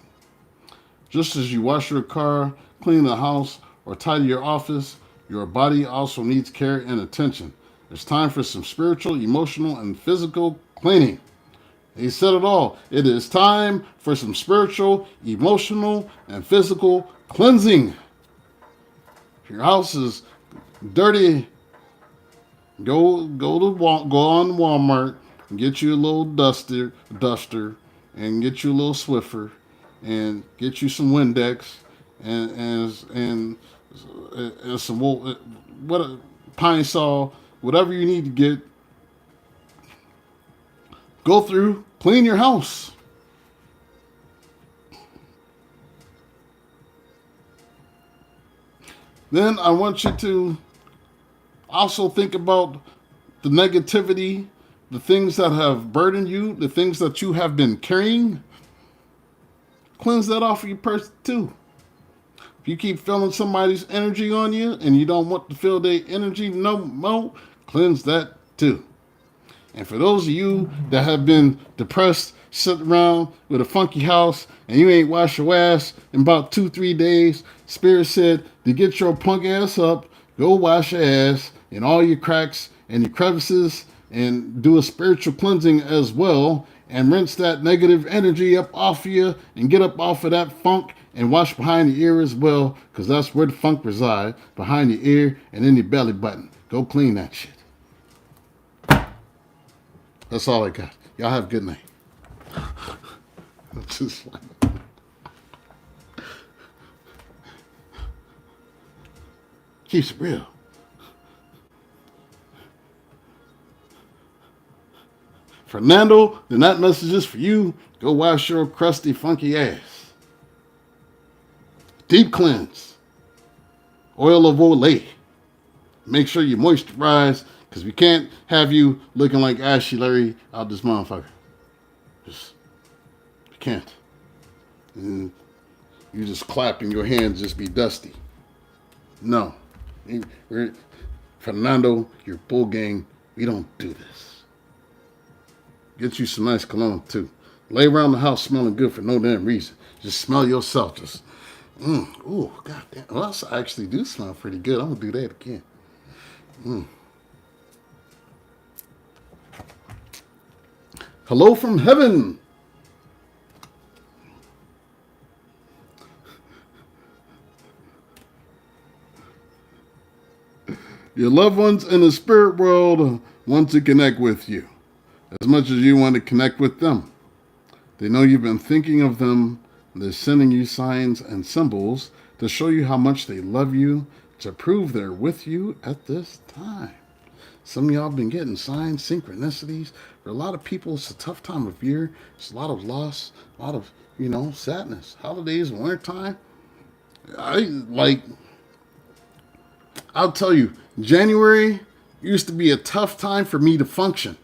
Speaker 1: Just as you wash your car, clean the house, or tidy your office, your body also needs care and attention. It's time for some spiritual, emotional, and physical cleaning. He said it all. It is time for some spiritual, emotional, and physical cleansing. If your house is dirty, go on Walmart and get you a little duster, and get you a little Swiffer, and get you some Windex, and some Pine Sol, whatever you need to get. Go through, clean your house. Then I want you to also think about the negativity, the things that have burdened you, the things that you have been carrying. Cleanse that off of your person too. If you keep feeling somebody's energy on you and you don't want to feel their energy no more, cleanse that too. And for those of you that have been depressed, sitting around with a funky house, and you ain't washed your ass in about 2-3 days, Spirit said to get your punk ass up, go wash your ass in all your cracks and your crevices, and do a spiritual cleansing as well, and rinse that negative energy up off of you, and get up off of that funk, and wash behind the ear as well, because that's where the funk resides, behind the ear and in your belly button. Go clean that shit. That's all I got. Y'all have a good night. Just like, keeps it real. Fernando, then that message is for you. Go wash your crusty, funky ass. Deep cleanse. Oil of Olay. Make sure you moisturize, because we can't have you looking like Ashy Larry out this motherfucker. Just, you can't. And you just clap and your hands just be dusty. No. Fernando, your bull gang, we don't do this. Get you some nice cologne too. Lay around the house smelling good for no damn reason. Just smell yourself. Just, ooh, goddamn. Well, I actually do smell pretty good. I'm gonna do that again. Hello from heaven. Your loved ones in the spirit world want to connect with you as much as you want to connect with them. They know you've been thinking of them. They're sending you signs and symbols to show you how much they love you, to prove they're with you at this time. Some of y'all have been getting signs, synchronicities. For a lot of people, it's a tough time of year. It's a lot of loss, a lot of, sadness. Holidays, wintertime. I'll tell you, January used to be a tough time for me to function.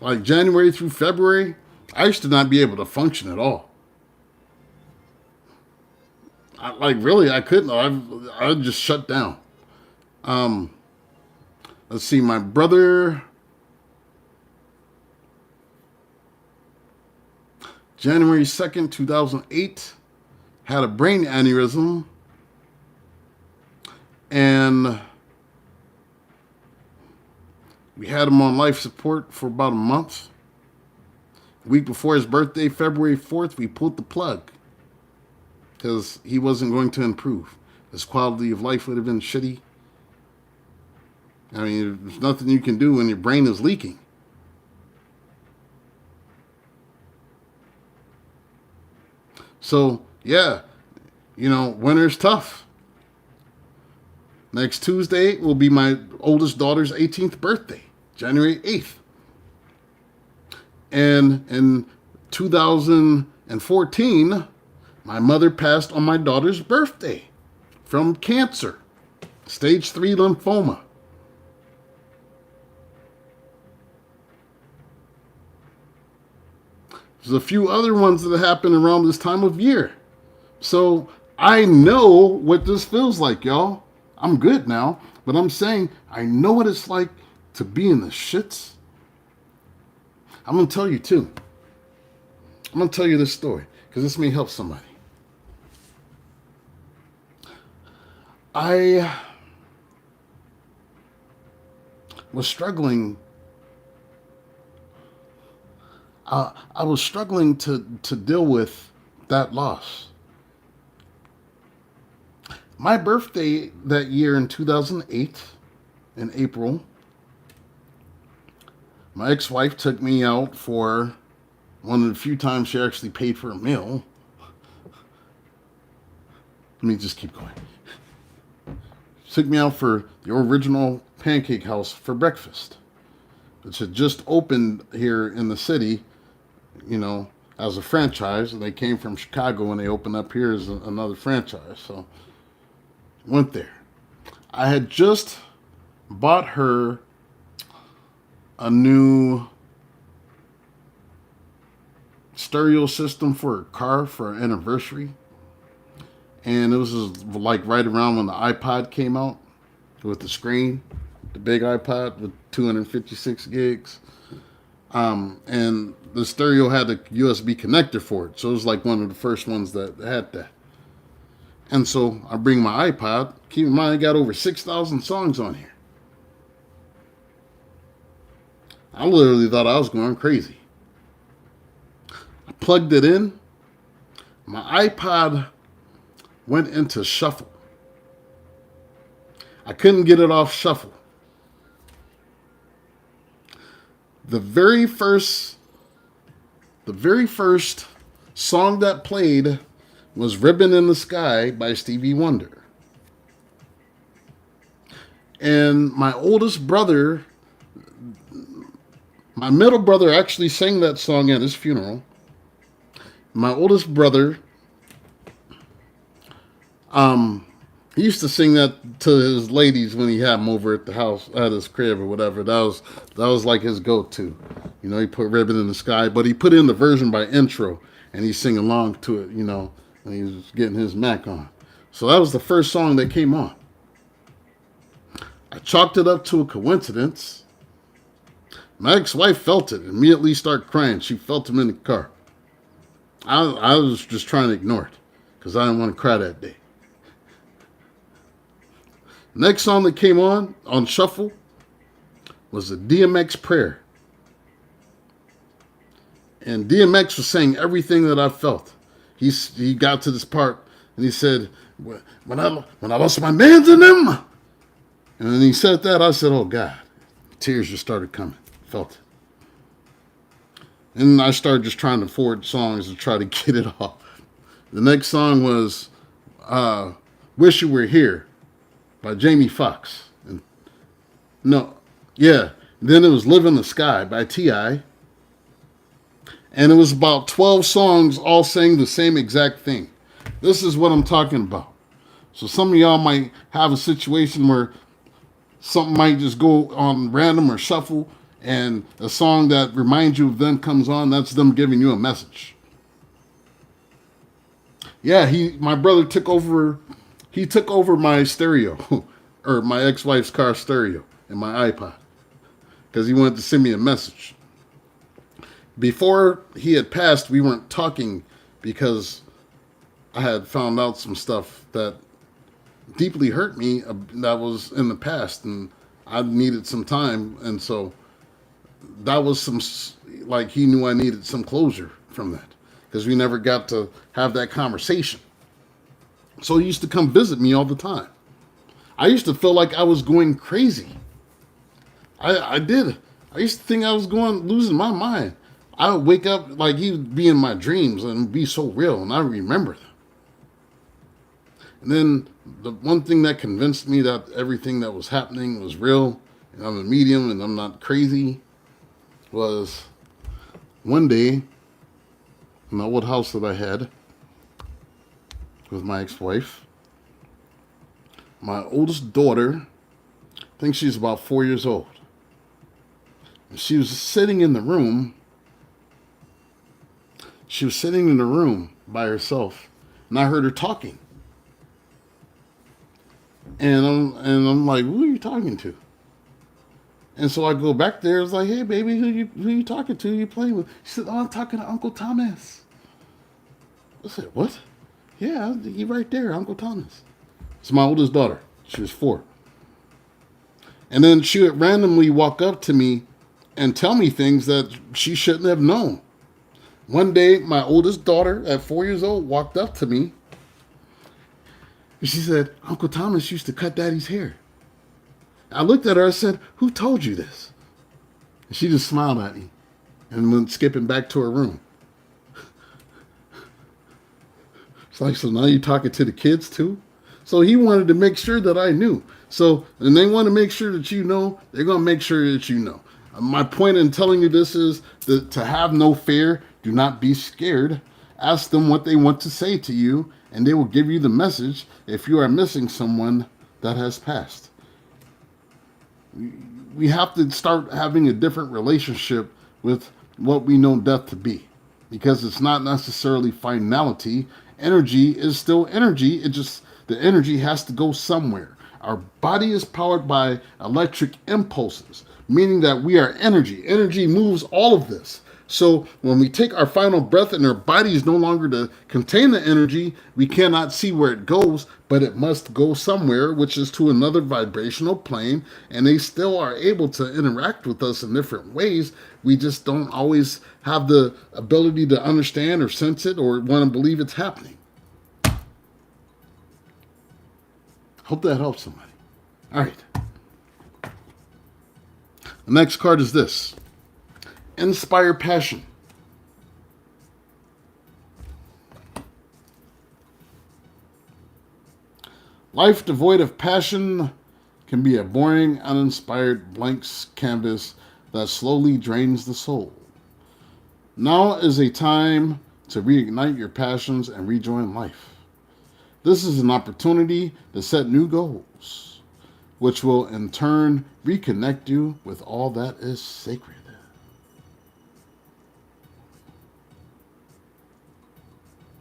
Speaker 1: Like January through February, I used to not be able to function at all. I couldn't. I just shut down. Let's see, my brother, January 2nd, 2008, had a brain aneurysm, and we had him on life support for about a month. A week before his birthday, February 4th, we pulled the plug because he wasn't going to improve. His quality of life would have been shitty. I mean, there's nothing you can do when your brain is leaking. So, yeah, winter's tough. Next Tuesday will be my oldest daughter's 18th birthday, January 8th. And in 2014, my mother passed on my daughter's birthday from cancer, stage 3 lymphoma. There's a few other ones that happen around this time of year. So I know what this feels like, y'all. I'm good now, but I'm saying I know what it's like to be in the shits. I'm going to tell you, too. I'm going to tell you this story because this may help somebody. I was struggling. I was struggling to deal with that loss. My birthday that year in 2008, in April, my ex-wife took me out for one of the few times she actually paid for a meal. Let me just keep going. She took me out for the original Pancake House for breakfast, which had just opened here in the city, as a franchise. And they came from Chicago and they opened up here as another franchise. So went there. I had just bought her a new stereo system for her car for her anniversary. And it was like right around when the iPod came out with the screen, the big iPod with 256 gigs. And the stereo had a USB connector for it. So it was like one of the first ones that had that. And so I bring my iPod. Keep in mind, I got over 6,000 songs on here. I literally thought I was going crazy. I plugged it in. My iPod went into shuffle. I couldn't get it off shuffle. The very first song that played was Ribbon in the Sky by Stevie Wonder. And my oldest brother, my middle brother actually sang that song at his funeral. My oldest brother, he used to sing that to his ladies when he had them over at the house, at his crib or whatever. That was like his go-to. He put Ribbon in the Sky, but he put in the version by intro, and he sing along to it, and he was getting his Mac on. So that was the first song that came on. I chalked it up to a coincidence. My ex-wife felt it, immediately started crying. She felt him in the car. I was just trying to ignore it because I didn't want to cry that day. Next song that came on shuffle, was the DMX Prayer. And DMX was saying everything that I felt. He got to this part and he said, when I lost my mans in them, And then he said that, I said, oh God. Tears just started coming. Felt it. And I started just trying to forward songs to try to get it off. The next song was Wish You Were Here by Jamie Foxx. And no, yeah. Then it was Live in the Sky by T.I. And it was about 12 songs all saying the same exact thing. This is what I'm talking about. So some of y'all might have a situation where something might just go on random or shuffle, and a song that reminds you of them comes on. That's them giving you a message. Yeah, my brother took over. He took over my stereo, or my ex-wife's car stereo, and my iPod, because he wanted to send me a message. Before he had passed, we weren't talking because I had found out some stuff that deeply hurt me that was in the past, and I needed some time, and so that was some, like, he knew I needed some closure from that because we never got to have that conversation. So he used to come visit me all the time. I used to feel like I was going crazy. I did. I used to think I was losing my mind. I would wake up like he would be in my dreams and be so real, and I remember them. And then the one thing that convinced me that everything that was happening was real, and I'm a medium and I'm not crazy, was one day in the old house that I had with my ex-wife, my oldest daughter, I think she's about 4 years old. And she was sitting in the room. She was sitting in the room by herself, and I heard her talking. And I'm like, who are you talking to? And so I go back there. It's like, hey, baby, who you talking to? Who you playing with? She said, oh, I'm talking to Uncle Thomas. I said, what? Yeah, he right there, Uncle Thomas. It's my oldest daughter. She was 4. And then she would randomly walk up to me and tell me things that she shouldn't have known. One day, my oldest daughter at 4 years old walked up to me. And she said, Uncle Thomas used to cut Daddy's hair. I looked at her, I said, who told you this? And she just smiled at me and went skipping back to her room. It's like, so now you're talking to the kids too? So he wanted to make sure that I knew. So, and they want to make sure that you know, they're going to make sure that you know. My point in telling you this is that to have no fear, do not be scared. Ask them what they want to say to you, and they will give you the message if you are missing someone that has passed. We have to start having a different relationship with what we know death to be, because it's not necessarily finality. Energy is still energy. The energy has to go somewhere. Our body is powered by electric impulses, meaning that we are energy. Energy moves all of this. So when we take our final breath and our body is no longer to contain the energy, we cannot see where it goes, but it must go somewhere, which is to another vibrational plane, and they still are able to interact with us in different ways. We just don't always have the ability to understand or sense it or want to believe it's happening. Hope that helps somebody. All right. The next card is this. Inspire passion. Life devoid of passion can be a boring, uninspired blank canvas that slowly drains the soul. Now is a time to reignite your passions and rejoin life. This is an opportunity to set new goals, which will in turn reconnect you with all that is sacred.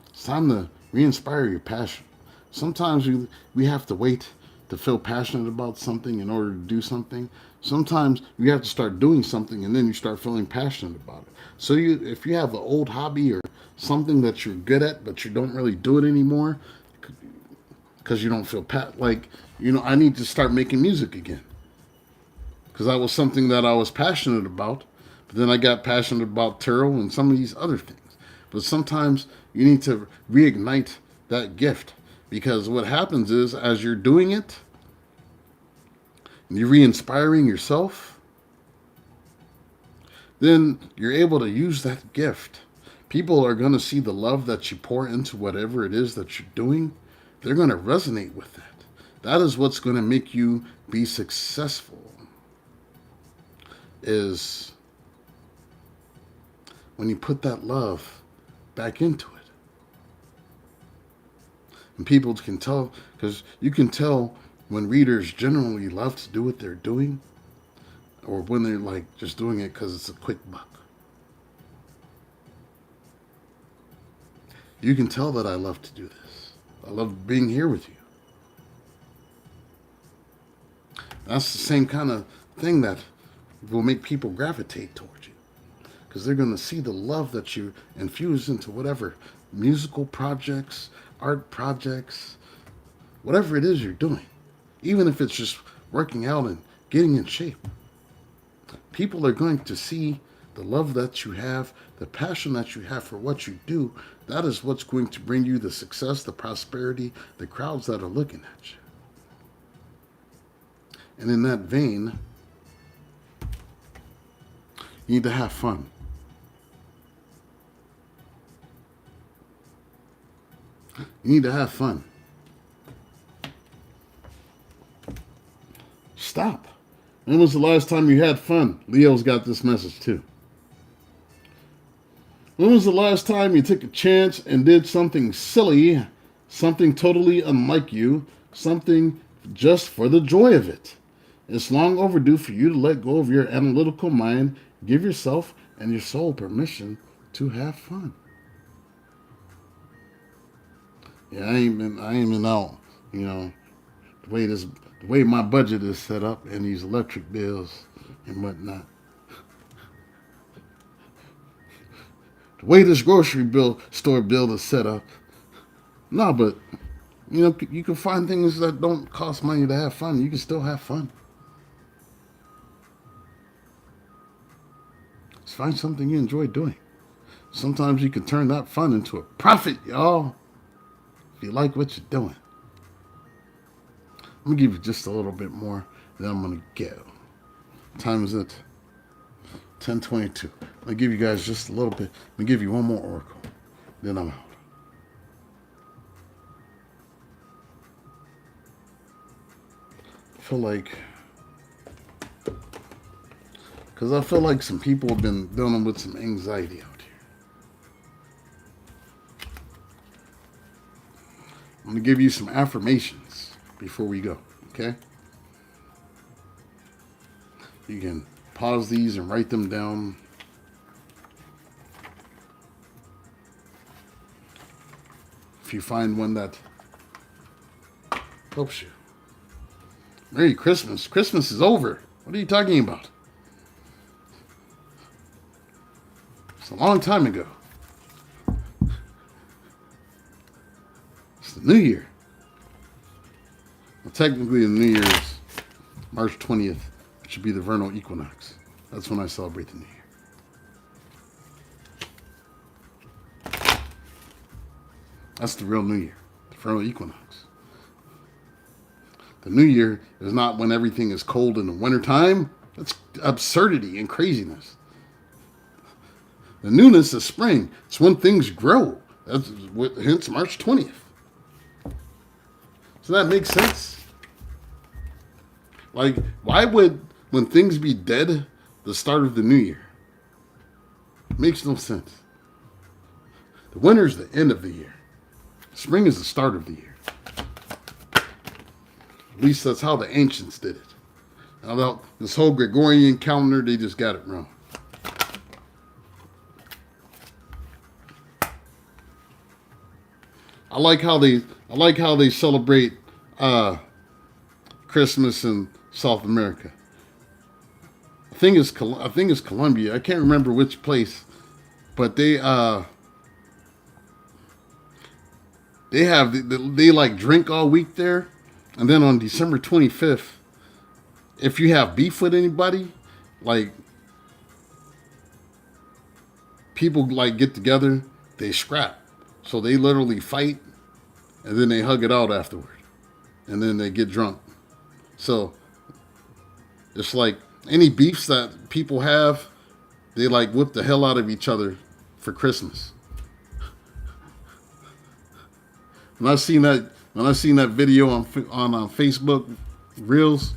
Speaker 1: It's time to re-inspire your passion. Sometimes we have to wait to feel passionate about something in order to do something. Sometimes you have to start doing something and then you start feeling passionate about it. So if you have an old hobby or something that you're good at but you don't really do it anymore because you don't feel I need to start making music again. Because that was something that I was passionate about. But then I got passionate about tarot and some of these other things. But sometimes you need to reignite that gift, because what happens is as you're doing it, and you're re-inspiring yourself, then you're able to use that gift. People are going to see the love that you pour into whatever it is that you're doing. They're going to resonate with that. That is what's going to make you be successful, is when you put that love back into it. And people can tell, because you can tell when readers generally love to do what they're doing, or when they're like just doing it because it's a quick buck. You can tell that I love to do this. I love being here with you. That's the same kind of thing that will make people gravitate towards you, because they're going to see the love that you infuse into whatever musical projects, art projects, whatever it is you're doing. Even if it's just working out and getting in shape. People are going to see the love that you have, the passion that you have for what you do. That is what's going to bring you the success, the prosperity, the crowds that are looking at you. And in that vein, you need to have fun. You need to have fun. Stop. When was the last time you had fun? Leo's got this message too. When was the last time you took a chance and did something silly, something totally unlike you, something just for the joy of it? It's long overdue for you to let go of your analytical mind, give yourself and your soul permission to have fun. Yeah, I ain't been out, the way my budget is set up and these electric bills and whatnot. The way this store bill is set up. No, but, you can find things that don't cost money to have fun. You can still have fun. Just find something you enjoy doing. Sometimes you can turn that fun into a profit, y'all. If you like what you're doing. I'm going to give you just a little bit more, then I'm going to go. What time is it? 10:22. I'm going to give you guys just a little bit. I'm going to give you one more oracle. Then I'm out. I feel like some people have been dealing with some anxiety out here. I'm going to give you some affirmations before we go, okay? You can pause these and write them down. If you find one that helps you. Merry Christmas. Christmas is over. What are you talking about? It's a long time ago. It's the New Year. Well, technically the New Year is March 20th. It should be the vernal equinox. That's when I celebrate the New Year. That's the real New Year, the vernal equinox. The New Year is not when everything is cold in the wintertime. That's absurdity and craziness. The newness is spring. It's when things grow. That's hence March 20th. So that makes sense. Like, why would, when things be dead, the start of the new year? It makes no sense. The winter is the end of the year. Spring is the start of the year. At least that's how the ancients did it. Now, this whole Gregorian calendar, they just got it wrong. I like how they celebrate Christmas in South America. I think it's Colombia. I can't remember which place, but they like drink all week there, and then on December 25th, if you have beef with anybody, like people like get together, they scrap. So they literally fight, and then they hug it out afterward. And then they get drunk. So It's like any beefs that people have, they like whip the hell out of each other for Christmas. When I seen that video on Facebook Reels,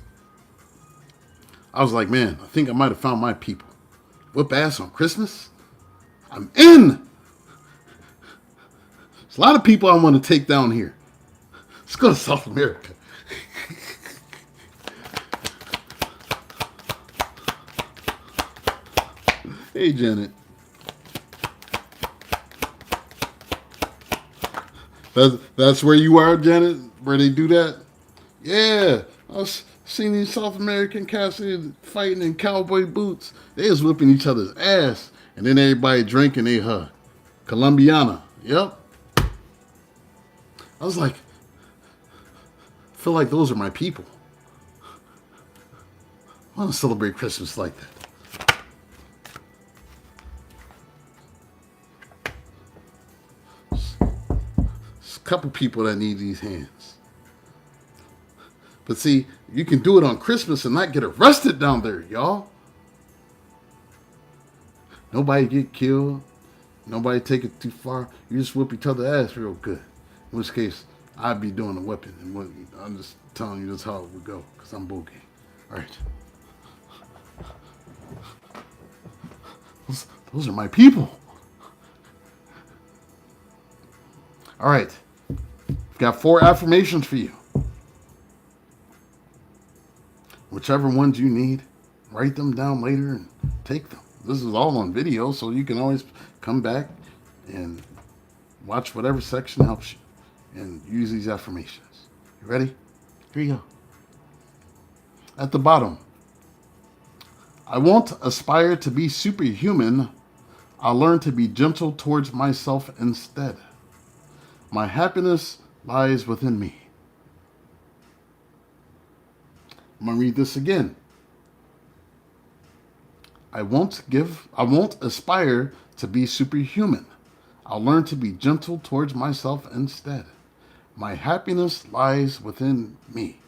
Speaker 1: I was like, man, I think I might have found my people. Whip ass on Christmas? I'm in. There's a lot of people I want to take down here. Let's go to South America. Hey, Janet. That's where you are, Janet? Where they do that? Yeah. I was seeing these South American cats fighting in cowboy boots. They was whipping each other's ass. And then everybody drinking they Colombiana. Yep. I was like, I feel like those are my people. I want to celebrate Christmas like that. There's a couple people that need these hands. But see, you can do it on Christmas and not get arrested down there, y'all. Nobody get killed. Nobody take it too far. You just whip each other's ass real good. In which case, I'd be doing the whipping. And I'm just telling you that's how it would go. Because I'm bull gang. All right. Those are my people. All right. I've got 4 affirmations for you. Whichever ones you need, write them down later and take them. This is all on video, so you can always come back and watch whatever section helps you and use these affirmations. You ready? Here you go. At the bottom, I won't aspire to be superhuman. I'll learn to be gentle towards myself instead. My happiness lies within me. I'm going to read this again. I won't aspire to be superhuman. I'll learn to be gentle towards myself instead. My happiness lies within me.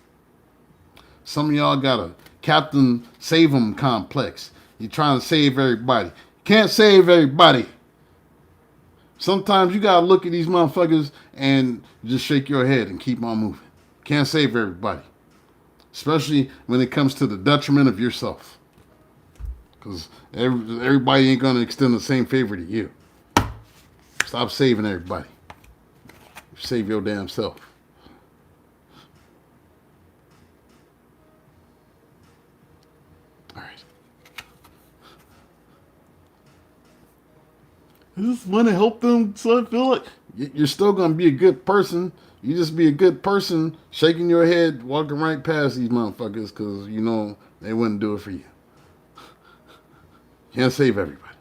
Speaker 1: Some of y'all got a Captain Save 'em complex. You're trying to save everybody. Can't save everybody. Sometimes you got to look at these motherfuckers and just shake your head and keep on moving. Can't save everybody. Especially when it comes to the detriment of yourself. Because everybody ain't going to extend the same favor to you. Stop saving everybody. Save your damn self. All right. I just want to help them so I feel like you're still going to be a good person. You just be a good person, shaking your head, walking right past these motherfuckers because you know they wouldn't do it for you. You can't save everybody.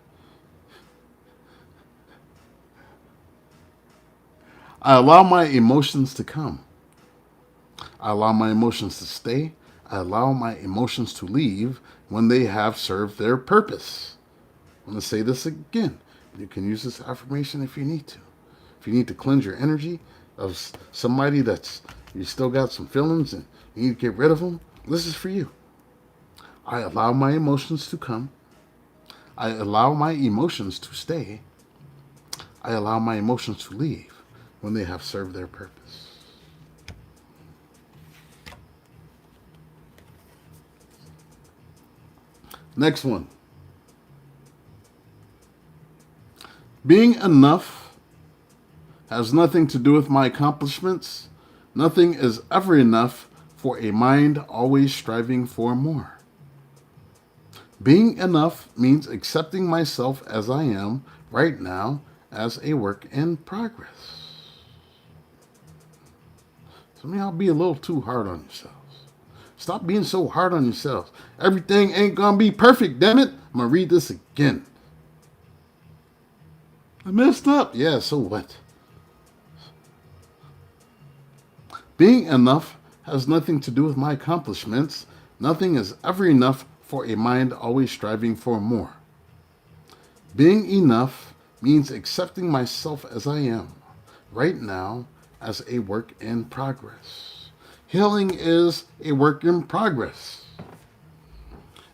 Speaker 1: I allow my emotions to come. I allow my emotions to stay. I allow my emotions to leave when they have served their purpose. I'm going to say this again. You can use this affirmation if you need to. If you need to cleanse your energy of somebody that's you still got some feelings and you need to get rid of them, this is for you. I allow my emotions to come. I allow my emotions to stay. I allow my emotions to leave when they have served their purpose. Next one. Being enough has nothing to do with my accomplishments. Nothing is ever enough for a mind always striving for more. Being enough means accepting myself as I am right now as a work in progress. Some of y'all be a little too hard on yourselves. Stop being so hard on yourselves. Everything ain't gonna be perfect, damn it. I'm gonna read this again. I messed up. Yeah, so what? Being enough has nothing to do with my accomplishments. Nothing is ever enough for a mind always striving for more. Being enough means accepting myself as I am right now as a work in progress. Healing is a work in progress.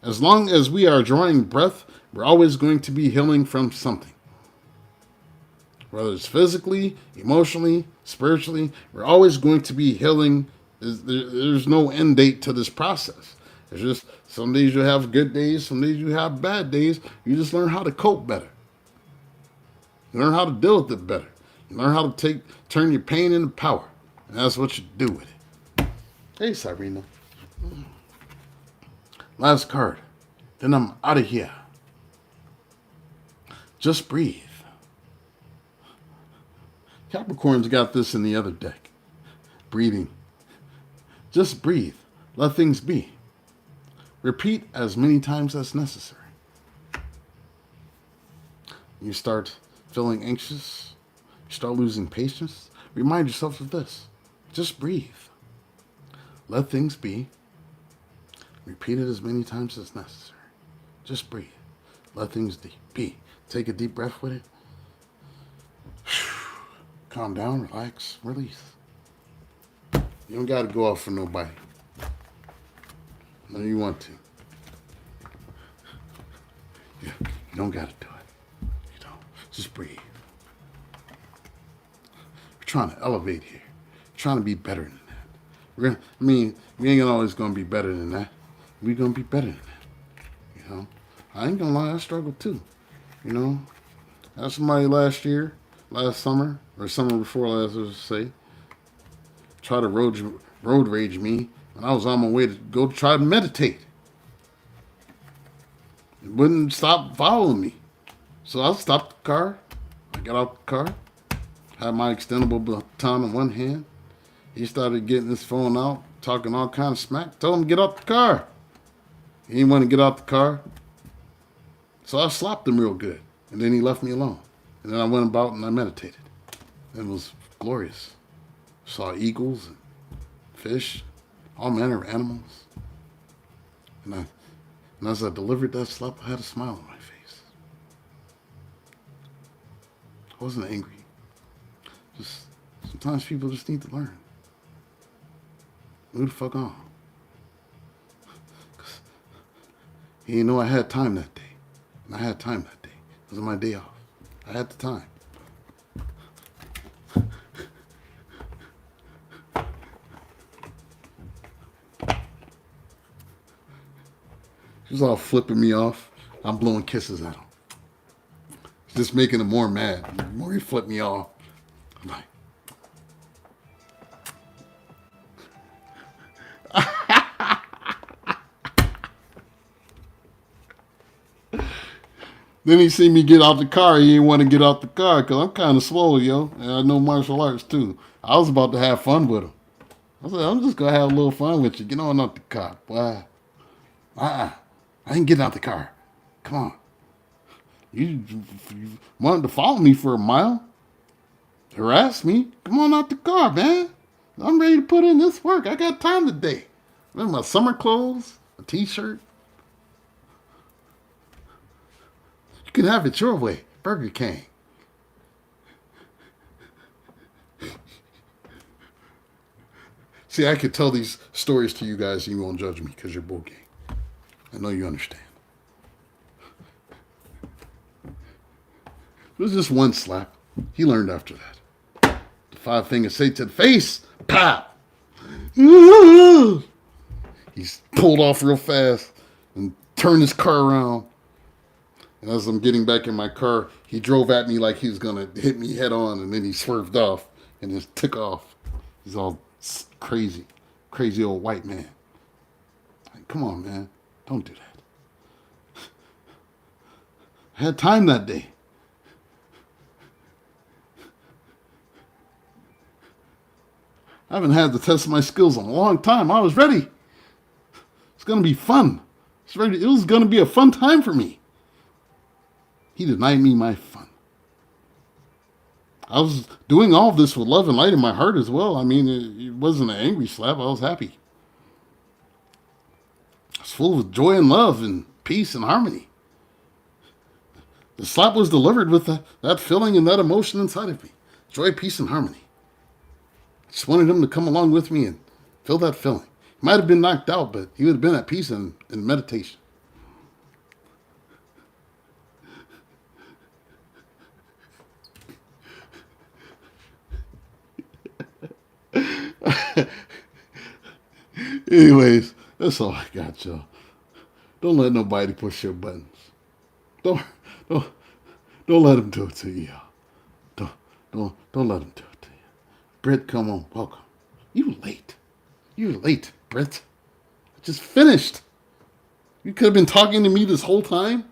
Speaker 1: As long as we are drawing breath, we're always going to be healing from something. Whether it's physically, emotionally, spiritually, we're always going to be healing. There's no end date to this process. It's just some days you have good days, some days you have bad days. You just learn how to cope better. You learn how to deal with it better. You learn how to turn your pain into power. And that's what you do with it. Hey, Cyrena. Last card. Then I'm out of here. Just breathe. Capricorn's got this in the other deck. Breathing. Just breathe. Let things be. Repeat as many times as necessary. You start feeling anxious. You start losing patience. Remind yourself of this. Just breathe. Let things be. Repeat it as many times as necessary. Just breathe. Let things be. Take a deep breath with it. Calm down, relax, release. You don't got to go out for nobody. No, you want to. You don't got to do it. You don't. Just breathe. We're trying to elevate here. We're trying to be better than that. We ain't always going to be better than that. We're going to be better than that. You know? I ain't going to lie, I struggled too. You know? I had somebody last summer, or summer before last, I should say, try to road rage me when I was on my way to go try to meditate. It wouldn't stop following me. So I stopped the car. I got out the car, had my extendable baton in one hand. He started getting his phone out, talking all kind of smack. Told him to get out the car. He didn't want to get out the car. So I slapped him real good. And then he left me alone. And then I went about and I meditated. It was glorious. Saw eagles and fish, all manner of animals. And as I delivered that slap, I had a smile on my face. I wasn't angry. Just sometimes people just need to learn. Move the fuck on. 'Cause he didn't know I had time that day. And I had time that day. It was my day off. I had the time. She was all flipping me off. I'm blowing kisses at him. Just making him more mad. The more he flipped me off, I'm like, then he see me get out the car. He didn't want to get out the car because I'm kind of swole, yo. And I know martial arts, too. I was about to have fun with him. I said, I'm just going to have a little fun with you. Get on out the car. Why? I ain't getting out the car. Come on. You wanted to follow me for a mile? Harass me? Come on out the car, man. I'm ready to put in this work. I got time today. I'm in my summer clothes, a t-shirt. You can have it your way. Burger King. See, I could tell these stories to you guys and you won't judge me because you're bull gang. I know you understand. It was just one slap. He learned after that. The 5 fingers say to the face, pop. He's pulled off real fast and turned his car around. And as I'm getting back in my car, he drove at me like he was going to hit me head on, and then he swerved off and just took off. He's all crazy old white man. Like, come on, man. Don't do that. I had time that day. I haven't had to test my skills in a long time. I was ready. It's going to be fun. It was going to be a fun time for me. He denied me my fun. I was doing all this with love and light in my heart as well. I mean, it wasn't an angry slap. I was happy. I was full of joy and love and peace and harmony. The slap was delivered with that feeling and that emotion inside of me. Joy, peace, and harmony. I just wanted him to come along with me and feel that feeling. He might have been knocked out, but he would have been at peace and in meditation. Anyways, that's all I got, y'all. Don't let nobody push your buttons. Don't don't don't let them do it to you, y'all. Don't let them do it to you. Britt, come on, welcome. You late. You're late, Britt. I just finished. You could have been talking to me this whole time.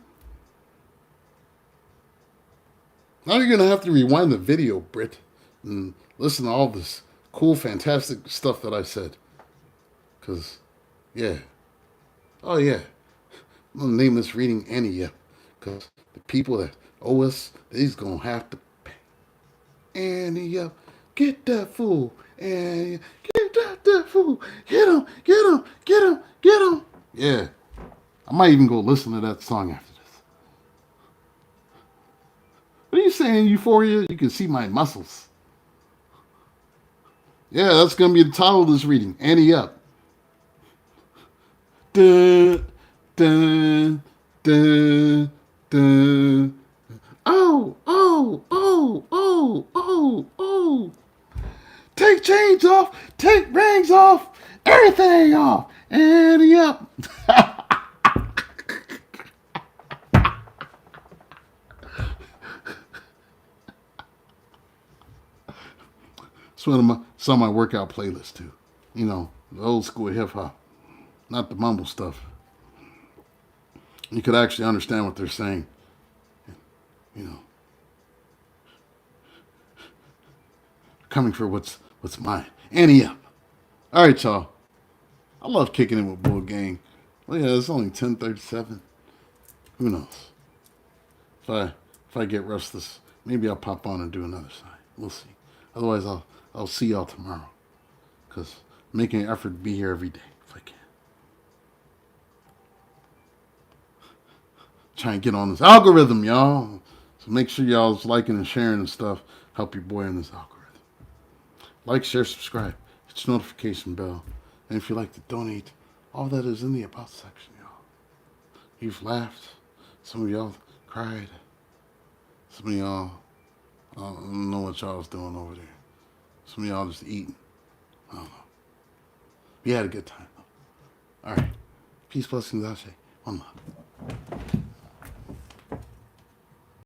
Speaker 1: Now you're gonna have to rewind the video, Britt, and listen to all this cool, fantastic stuff that I said. Cause, yeah. Oh yeah. I'm gonna name this reading Ante Up. Cause the people that owe us, they's gonna have to pay. Ante Up. Get that fool. And get that fool. Get him. Get him. Get him. Get him. Yeah. I might even go listen to that song after this. What are you saying, Euphoria? You can see my muscles. Yeah, that's going to be the title of this reading. Ante Up. Dun, dun, dun, dun. Oh, oh, oh, oh, oh, oh. Take chains off. Take rings off. Everything off. Ante Up. It's on my workout playlist too. You know, the old school hip hop, not the mumble stuff. You could actually understand what they're saying. You know, coming for what's mine. Ante Up. All right, y'all. I love kicking it with Bull Gang. Well, yeah, it's only 10:37. Who knows? If I get restless, maybe I'll pop on and do another side. We'll see. Otherwise, I'll see y'all tomorrow. Because I'm making an effort to be here every day if I can. Try and get on this algorithm, y'all. So make sure y'all's liking and sharing and stuff. Help your boy in this algorithm. Like, share, subscribe. Hit your notification bell. And if you'd like to donate, all that is in the About section, y'all. You've laughed. Some of y'all cried. Some of y'all, I don't know what y'all was doing over there. Some of y'all just eating. I don't know. We had a good time, though. All right. Peace, blessings, Ashe. One love.